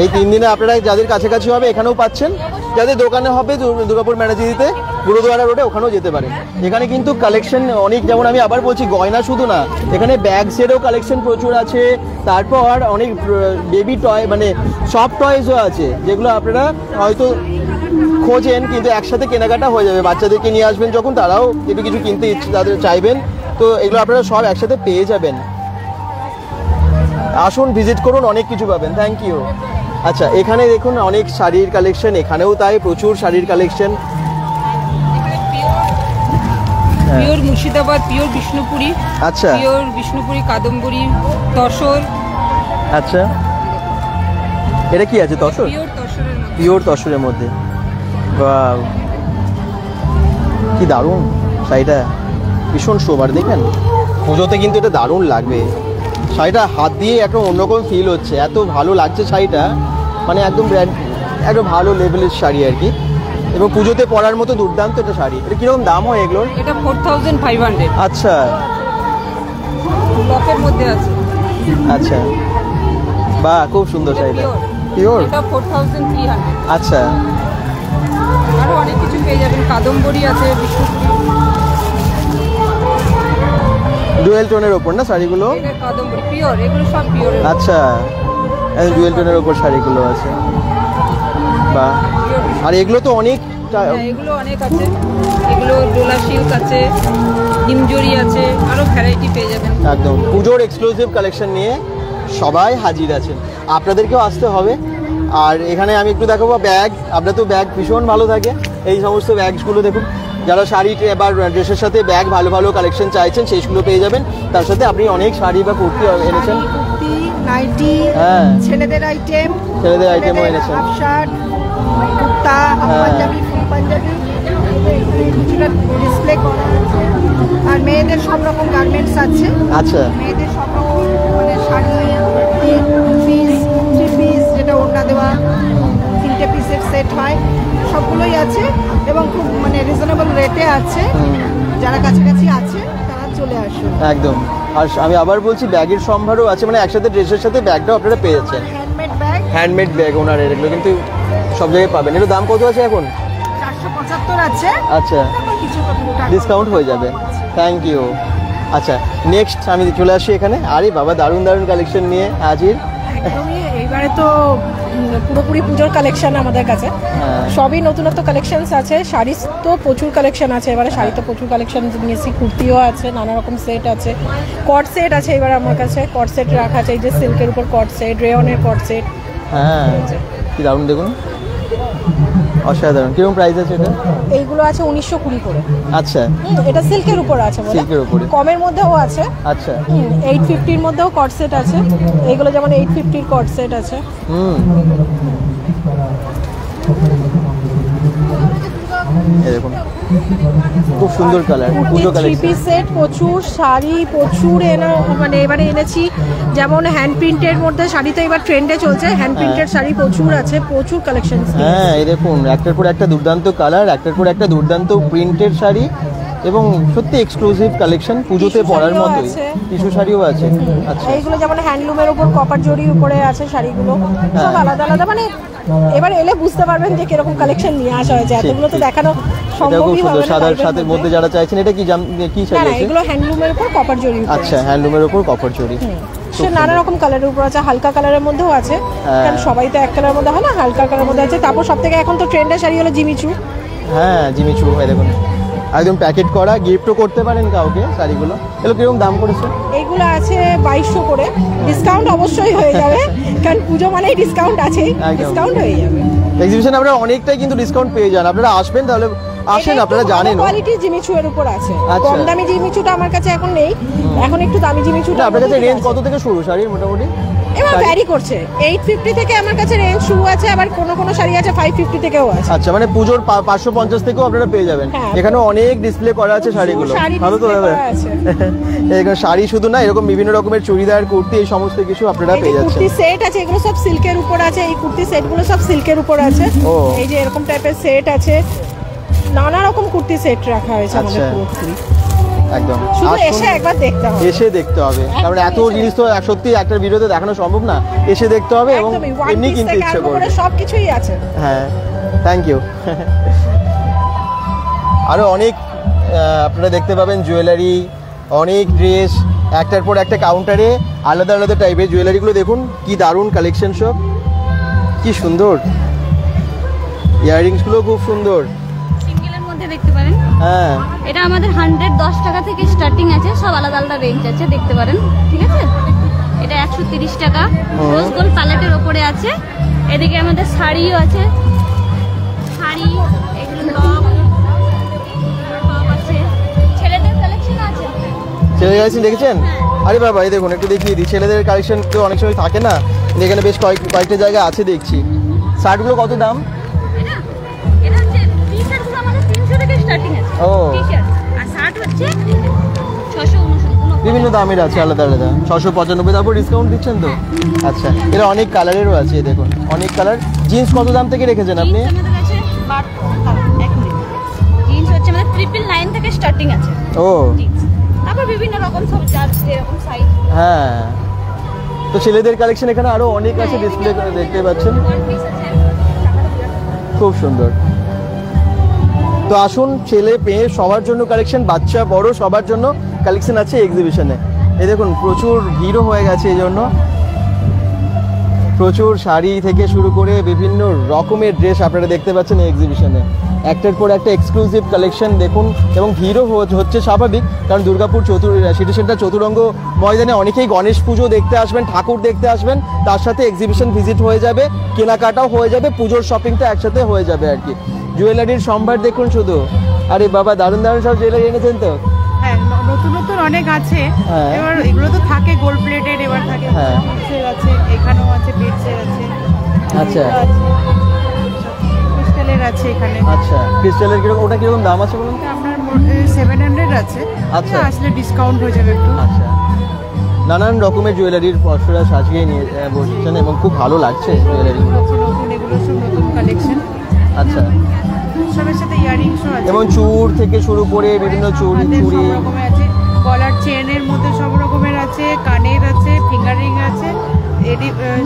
এই 3 দিনে আপনারা যাদের কাছাকাছি হবে এখানেও পাচ্ছেন, যাদের দোকানে হবে দুর্গাপুর ব্যানার্জিতে গুরুদুয়ারা রোডে ওখানেও যেতে পারেন। এখানে কিন্তু কালেকশন অনেক, যেমন আমি আবার বলছি, গয়না শুধু না, এখানে ব্যাগসেরও কালেকশন প্রচুর আছে। তারপর অনেক বেবি টয়, মানে সফট টয়েসও আছে, যেগুলো আপনারা হয়তো খোঁজেন কিন্তু একসাথে কেনাকাটা হয়ে যাবে। বাচ্চাদেরকে নিয়ে আসবেন যখন, তারাও একটু কিছু কিনতে তাদের চাইবেন, তো এগুলো আপনারা সব একসাথে পেয়ে যাবেন। আসুন, ভিজিট করুন, অনেক কিছু পাবেন। Thank you. আচ্ছা, এখানে দেখুন অনেক শাড়ির কালেকশন, এখানেও তাই প্রচুর শাড়ির collection. Pure Murshidabad, pure Bishnupuri, আচ্ছা, পিওর বিষ্ণুপুরি, কাদম্বরী, তসর। আচ্ছা, এটা কি আছে? তসর? পিওর তসরের মধ্যে। পিওর তসরের মধ্যে। বাহ, কি দারুণ শাড়িটা, ভীষণ শোবার। দেখেন পুজোতে কিন্তু এটা দারুণ লাগবে। শাড়িটা হাত দিয়ে একটা অন্যরকম ফিল হচ্ছে, এত ভালো লাগছে শাড়িটা, মানে একদম ব্র্যান্ড, একটা ভালো লেভেলের শাড়ি আর কি, এবং পুজোতে পরার মতো দুর্দান্ত একটা শাড়ি। এটা কিরকম দাম হয় এগুলোর? এটা 4500। আচ্ছা, ব্লকের মধ্যে আছে। আচ্ছা, বাহ, খুব সুন্দর শাড়িটা। পিওর? এটা 4300। আচ্ছা, আরো অনেক কিছু পেয়ে যাবেন, কাদম্বরী আছে, বিষ্ণুপুরি। ডুয়েল টোনের ওপর না শাড়িগুলো? এটা কাদম্বরী পিওর, এগুলো সব পিওর। আচ্ছা, ডুয়েল টোনের ওপর শাড়িগুলো আছে, বাহ। আর এগুলো তো অনেক, এগুলো অনেক আছে, এগুলো ডোলা সিল্ক আছে, হিমজরি আছে, আরো ভ্যারাইটি পেয়ে যাবেন। একদম পুজোর এক্সক্লুসিভ কালেকশন নিয়ে সবাই হাজির আছেন, আপনাদেরকেও আসতে হবে। আর এখানে আমি একটু দেখাবো ব্যাগ, আপনার তো ব্যাগ ভীষণ ভালো থাকে, এই সমস্ত ব্যাগসগুলো দেখুন, যারা শাড়ি বা ড্রেসের সাথে ব্যাগ ভালো ভালো কালেকশন চাইছেন সেইগুলো পেয়ে যাবেন। তার সাথে আপনি অনেক শাড়ি বা কুর্তি এনেছেন, কুর্তি, নাইটি, হ্যাঁ, ছেলেদের আইটেম, ছেলেদের আইটেমও এনেছেন, half shirt, kurta, half panjabi, full panjabi, কিছুটা ডিসপ্লে করা আছে। আর মেয়েদের সব রকম গার্মেন্টস আছে। আচ্ছা, মেয়েদের সব রকম, মানে শাড়ি, পিস, 3 পিস, যেটা ওড়না দেওয়া 3টে পিসের সেট হয়, সবগুলোই আছে এবং খুব মানে রিজনেবল রেটে আছে। যারা কাছাকাছি আছে তারা চলে আসুন একদম। আর আমি আবার বলছি, ব্যাগের সম্ভারও আছে, মানে একসাথে ড্রেসের সাথে ব্যাগটাও আপনারা পেয়ে যাচ্ছেন। হ্যান্ডমেড ব্যাগ, হ্যান্ডমেড ব্যাগ ওনার, এগুলো কিন্তু সব জায়গায় পাবেন। এর দাম কত আছে এখন? 475 আছে। আচ্ছা, কিছু ডিসকাউন্ট হয়ে যাবে। Thank you. আচ্ছা, নেক্সট আমি চলে আসি এখানে। আরে বাবা, দারুণ দারুণ কালেকশন নিয়ে হাজির। একদমই, এইবারে তো পুরোপুরি পুজোর কালেকশন আমাদের কাছে, সবই নতুনত্ব কালেকশনস আছে। শাড়ি তো প্রচুর কালেকশন আছে, এবারে শাড়ি তো প্রচুর কালেকশন নিয়েছি, কুর্তিও আছে, নানা রকম সেট আছে, কট সেট আছে এবার আমার কাছে, কট সেট রাখা আছে, এই যে সিল্কের উপর কট সেট, রেয়নের কট সেট। হ্যাঁ, কি দারুণ, দেখুন অসাধারণ। কিরকম প্রাইস আছে এটা? এইগুলো আছে 1920 করে। আচ্ছা, এটা সিল্কের উপর আছে, বলে সিল্কের উপরে কমের মধ্যেও আছে। আচ্ছা, 850 এর মধ্যেও কট সেট আছে, এইগুলো যেমন 850 এর কট সেট আছে। এই দেখুন খুব সুন্দর কালার, পুজো থ্রি কালেকশন। পিস সেট প্রচুর, শাড়ি প্রচুর মানে এবারে এনেছি। যেমন হ্যান্ড প্রিন্টের মধ্যে শাড়ি তো এবার ট্রেন্ডে চলছে, হ্যান্ড প্রিন্টেড শাড়ি প্রচুর আছে, প্রচুর কালেকশন। হ্যাঁ এই দেখুন একটার পর একটা দুর্দান্ত কালার, একটার পর একটা দুর্দান্ত প্রিন্টের শাড়ি এবং সত্যি এক্সক্লুসিভ কালেকশন, পুজোতে পরার মতোই। টিস্যু শাড়িও আছে। আচ্ছা এইগুলো যেমন হ্যান্ডলুমের উপর কপার জরির উপরে আছে শাড়িগুলো, সব আলাদা আলাদা। মানে এবার এলে বুঝতে পারবেন যে কিরকম কালেকশন নিয়ে আসা হয়েছে, এতগুলো তো দেখানো এটা খুব সম্ভবই হবে সুন্দর, না। সাদার সাথে মধ্যে যারা চাইছেন এটা কি কি শাড়ি আছে? এগুলো হ্যান্ডলুমের উপর কপার জরি। আচ্ছা হ্যান্ডলুমের উপর কপার জরি। সে নানা রকম কালারের উপর আছে, হালকা কালারের মধ্যেও আছে, কারণ সবাই তো এক কালারের মধ্যে হয় না, হালকা কালারের মধ্যে আছে। তারপর সব থেকে এখন তো ট্রেন্ডের শাড়ি হলো জিমিচু। হ্যাঁ জিমিচু, এই দেখুন একদম প্যাকেট করা, গিফটও করতে পারেন কাউকে শাড়িগুলো। এগুলো কিরকম দাম করেছে? এইগুলো আছে 2200 করে, ডিসকাউন্ট অবশ্যই হয়ে যাবে, কারণ পুজো মানেই ডিসকাউন্ট আছেই, ডিসকাউন্ট হয়ে যাবে। এক্সিবিশনে আপনারা অনেকটাই কিন্তু ডিসকাউন্ট পেয়ে যান, আপনারা আসবেন তাহলে আসেন, আপনারা জানেন কোয়ালিটি জিমিচু এর উপর আছে। আচ্ছা। কম দামি জিমিচুটা আমার কাছে এখন নেই, এখন একটু দামি জিমিচুটা। আপনার কাছে রেঞ্জ কত থেকে শুরু শাড়ির মোটামুটি? এবার ভ্যারি করছে, 850 থেকে আমার কাছে রেঞ্জ শুরু আছে, আবার কোনো শাড়ি আছে 550 থেকেও আছে। আচ্ছা মানে পুজোর 550 থেকেও আপনারা পেয়ে যাবেন। এখানে অনেক ডিসপ্লে করা আছে শাড়িগুলো, ভালো তো দাদা? এখানে শাড়ি শুধু না, এরকম বিভিন্ন রকমের চুড়িদার, কুর্তি, এই সমস্ত কিছু আপনারা পেয়ে যাচ্ছেন। কুর্তি সেট আছে, এগুলো সব সিল্কের উপর আছে, এই কুর্তি সেটগুলো সব সিল্কের উপর আছে। এই যে এরকম টাইপের সেট আছে, নানা রকম কুর্তি সেট রাখা হয়েছে আমাদের পুরোপুরি। একদম শুধু এসে একবার দেখতে হবে, এসে দেখতে হবে, কারণ এত জিনিস তো সত্যি একটা ভিডিওতে দেখানো সম্ভব না, এসে দেখতে হবে এবং এমনি কিনতে ইচ্ছে করবে। সবকিছুই আছে। হ্যাঁ থ্যাংক ইউ। আরো অনেক আপনারা দেখতে পাবেন জুয়েলারি, অনেক ড্রেস, একটার পর একটা কাউন্টারে আলাদা আলাদা টাইপের জুয়েলারিগুলো দেখুন কি দারুণ কালেকশন, সব কি সুন্দর, ইয়াররিংসগুলো খুব সুন্দর। সিঙ্গেলের মধ্যে দেখতে পারেন, হ্যাঁ এটা আমাদের 110 টাকা থেকে স্টার্টিং আছে, সব আলাদা আলাদা রেঞ্জ আছে, দেখতে পারেন। ঠিক আছে, এটা 130 টাকা, রোজ গোল্ড প্যালেটের ওপরে আছে। এদিকে আমাদের শাড়িও আছে, শাড়ি, এগুলো টপ আছে, ছেলেদের কালেকশন আছে। ছেলেদের কালেকশন দেখেছেন? আরে বাবা এই দেখুন একটু দেখিয়ে দিই, ছেলেদের কালেকশন তো অনেক সময় থাকে না, এখানে বেশ কয়েকটা জায়গা আছে দেখছি। শার্টগুলো কত দাম? এটা হচ্ছে টি-শার্টগুলো আমাদের 300 থেকে স্টার্টিং আছে। ও টি-শার্ট আর শার্ট হচ্ছে 659। বিভিন্ন দামের আছে আলাদা আলাদা, 695, তারপর ডিসকাউন্ট দিচ্ছেন তো? আচ্ছা এরা অনেক কালারেরও আছে, দেখুন অনেক কালার। জিন্স কত দাম থেকে রেখেছেন আপনি? আমাদের কাছে জিন্স হচ্ছে আমাদের 999 থেকে স্টার্টিং আছে। ও তারপর বিভিন্ন রকম সব চার্জ, এরকম সাইজ। হ্যাঁ তো ছেলেদের কালেকশন এখানে আরো অনেক আছে, ডিসপ্লে করে দেখতে পাচ্ছেন, খুব সুন্দর। তো আসুন, ছেলে মেয়ে সবার জন্য কালেকশন, বাচ্চা বড় সবার জন্য কালেকশন আছে এক্সিবিশনে। এই দেখুন প্রচুর ভিড়ও হয়ে গেছে, এই জন্য প্রচুর শাড়ি থেকে শুরু করে বিভিন্ন রকমের ড্রেস আপনারা দেখতে পাচ্ছেন এই এক্সিবিশনে। একটার পর একটা এক্সক্লুসিভ কালেকশন দেখুন, এবং ভিড়ও হচ্ছে স্বাভাবিক, কারণ দুর্গাপুর সিটি সেন্টার চতুরঙ্গ ময়দানে অনেকেই গণেশ পুজো দেখতে আসবেন, ঠাকুর দেখতে আসবেন, তার সাথে এক্সিবিশন ভিজিট হয়ে যাবে, কেনাকাটাও হয়ে যাবে, পুজোর শপিংটা একসাথে হয়ে যাবে আর কি। জুয়েলারির সম্ভার দেখুন শুধু, আরে বাবা দারুণ দারুণ সব জুয়েলারি এনেছেন তো? হ্যাঁ নতুন নতুন অনেক আছে, এবার এগুলো তো থাকে গোল্ড প্লেটেড, এবার থাকে আছে, এখানেও আছে বেডসের আছে। আচ্ছা ক্রিস্টালের আছে এখানে। আচ্ছা ক্রিস্টালের কিরকম, ওটা কিরকম দাম আছে বলুন? আপনার 700 আছে। আচ্ছা আসলে ডিসকাউন্ট হয়ে যাবে একটু। আচ্ছা নানান রকমের জুয়েলারির পসরা সাজিয়ে নিয়ে বসছেন এবং খুব ভালো লাগছে জুয়েলারিগুলো। নতুন এগুলো সব নতুন কালেকশন। আচ্ছা সবের সাথে ইয়ারিংসও আছে, এবং চুড় থেকে শুরু করে বিভিন্ন চুড়ি সব রকমের আছে, গলার চেনের মধ্যে সব রকমের আছে, কানের আছে, ফিঙ্গারিং আছে,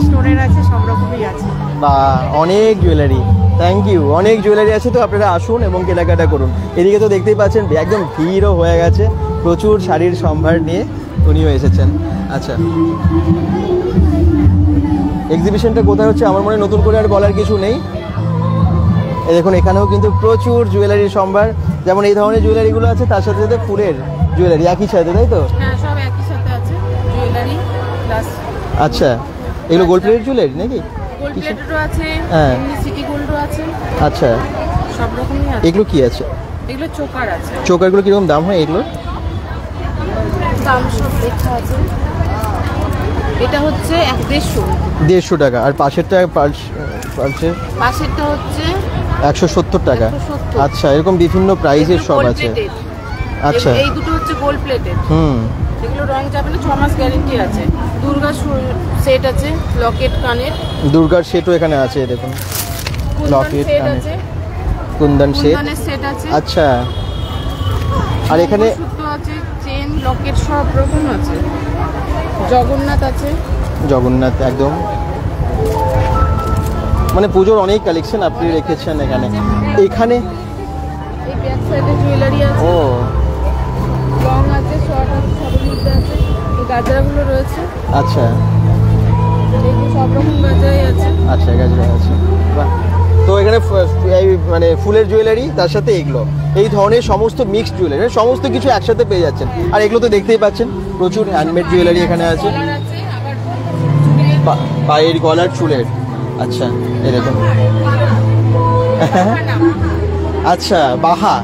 স্টোনের আছে, সব রকমই আছে। বা অনেক জুয়েলারি, থ্যাংক ইউ। অনেক জুয়েলারি আছে, তো আপনারা আসুন এবং কেনাকাটা করুন। এদিকে তো দেখতেই পাচ্ছেন একদম ভিড়ও হয়ে গেছে, প্রচুর শাড়ির সম্ভার নিয়ে উনিও এসেছেন। আচ্ছা এক্সিবিশনটা কোথায় হচ্ছে আমার মনে নতুন করে আর বলার কিছু নেই। এই দেখুন এখানেও কিন্তু প্রচুর জুয়েলারির সম্ভার, যেমন এই ধরনের জুয়েলারিগুলো আছে, তার সাথে সাথে ফুলের জুয়েলারি একই সাথে, তাই তো? হ্যাঁ সব একই সাথে আছে, জুয়েলারি প্লাস। আচ্ছা এগুলো গোল্ড প্লেটেড জুয়েলারি নাকি? গোল্ড প্লেটেডও আছে, হ্যাঁ সিটি গোল্ডও আছে। আচ্ছা সব রকমই আছে। এগুলো কি আছে? এগুলো চোকার আছে। চোকারগুলো কিরকম দাম হয় এগুলো? দাম সব লেখা আছে। এটা হচ্ছে 150 টাকা, আর পাশেরটা পাশের পাশেরটা হচ্ছে 170 টাকা। 170 আচ্ছা, এরকম বিভিন্ন প্রাইজের সব gold আছে। plated। আচ্ছা। এই দুটো হচ্ছে গোল্ড প্লেটেড, হুম। এগুলো রং যাবে না, 6 মাস গ্যারেন্টি আছে। দুর্গা সেট আছে, লকেট কানের, দুর্গার সেটও এখানে আছে দেখুন, কুন্দন লকেট সেট কানের, আছে, কুন্দন সেট। কুন্দনের সেট আছে। আচ্ছা, আর এখানে সুতো আছে, চেন লকেট সব রকম আছে। জগন্নাথ আছে, জগন্নাথ একদম, মানে পুজোর অনেক কালেকশন আপনি রেখেছেন এখানে। এখানে এই ব্যাক সাইডে জুয়েলারি আছে, ও লং আছে, শর্ট আছে, সবের মধ্যে আছে। এই গাজরাগুলো রয়েছে, আচ্ছা এগুলো সব রকম গাজরাই আছে। আচ্ছা, গাজরা আছে, বাহ। তো এখানে এই মানে ফুলের জুয়েলারি তার সাথে এগুলো, এই ধরনের সমস্ত মিক্সড জুয়েলারি, সমস্ত কিছু একসাথে পেয়ে যাচ্ছেন। আর এগুলো তো দেখতেই পাচ্ছেন, প্রচুর হ্যান্ডমেড জুয়েলারি এখানে আছে। কলার আছে, আবার পায়ের গলার চুলের, আচ্ছা এরকম। আচ্ছা, বাহা,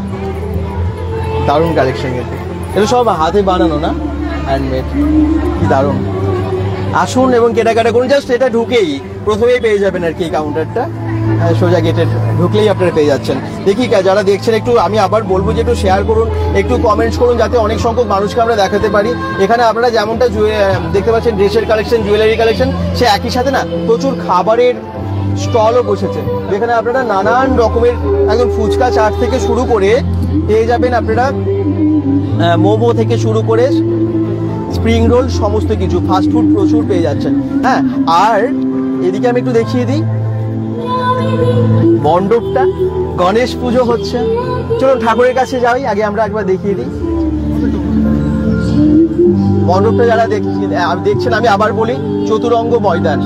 দারুণ কালেকশন কিন্তু। এগুলো সব হাতে বানানো না, হ্যান্ডমেড, কি দারুণ। আসুন এবং কেনাকাটা করুন, জাস্ট এটা ঢুকেই প্রথমেই পেয়ে যাবেন আর কি কাউন্টারটা, সোজা গেটে ঢুকলেই আপনারা পেয়ে যাচ্ছেন। দেখি যারা দেখছেন একটু, আমি আবার বলবো যে একটু শেয়ার করুন, একটু কমেন্টস করুন, যাতে অনেক সংখ্যক মানুষকে আমরা দেখাতে পারি। এখানে আপনারা যেমনটা দেখতে পাচ্ছেন, ড্রেসের কালেকশন, জুয়েলারি কালেকশন, সে একই সাথে না প্রচুর খাবারের স্টলও বসেছে, যেখানে আপনারা নানান রকমের একদম ফুচকা চাট থেকে শুরু করে পেয়ে যাবেন আপনারা মোমো থেকে শুরু করে স্প্রিং রোল, সমস্ত কিছু ফাস্টফুড প্রচুর পেয়ে যাচ্ছেন। হ্যাঁ, আর এদিকে আমি একটু দেখিয়ে দিই মণ্ডপটা, গণেশ পুজো হচ্ছে। চলুন ঠাকুরের কাছে যাই, আগে আমরা একবার দেখিয়ে দিই মণ্ডপটা। যারা দেখছেন, আমি আবার বলি, চতুরঙ্গ ময়দান,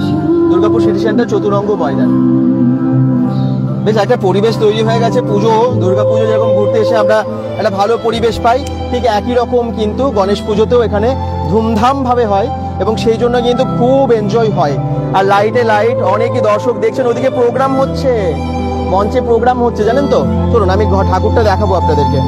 দুর্গাপুর সিটি সেন্টার চতুরঙ্গ ময়দান। বেশ একটা পরিবেশ তৈরি হয়ে গেছে। পুজো, দুর্গাপুজো যেরকম ঘুরতে এসে আমরা একটা ভালো পরিবেশ পাই, ঠিক একই রকম কিন্তু গণেশ পুজোতেও এখানে ধুমধাম ভাবে হয়, এবং সেই জন্য কিন্তু খুব এনজয় হয়। আর লাইটে লাইট, অনেকে দর্শক দেখছেন, ওদিকে প্রোগ্রাম হচ্ছে, মঞ্চে প্রোগ্রাম হচ্ছে, জানেন তো। চলুন আমি ঠাকুরটা দেখাবো আপনাদেরকে।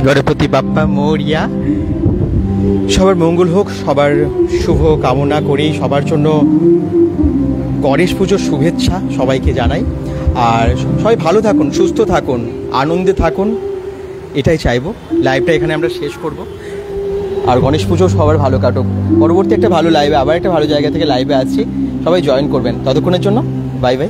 গণপতি বাপ্পা মোরিয়া। সবার মঙ্গল হোক, সবার শুভ কামনা করি, সবার জন্য গণেশ পুজোর শুভেচ্ছা সবাইকে জানাই। আর সবাই ভালো থাকুন, সুস্থ থাকুন, আনন্দে থাকুন, এটাই চাইবো। লাইভটা এখানে আমরা শেষ করব, আর গণেশ পুজো সবার ভালো কাটুক। পরবর্তী একটা ভালো লাইভে, আবার একটা ভালো জায়গা থেকে লাইভে আসছি, সবাই জয়েন করবেন। ততক্ষণের জন্য বাই বাই।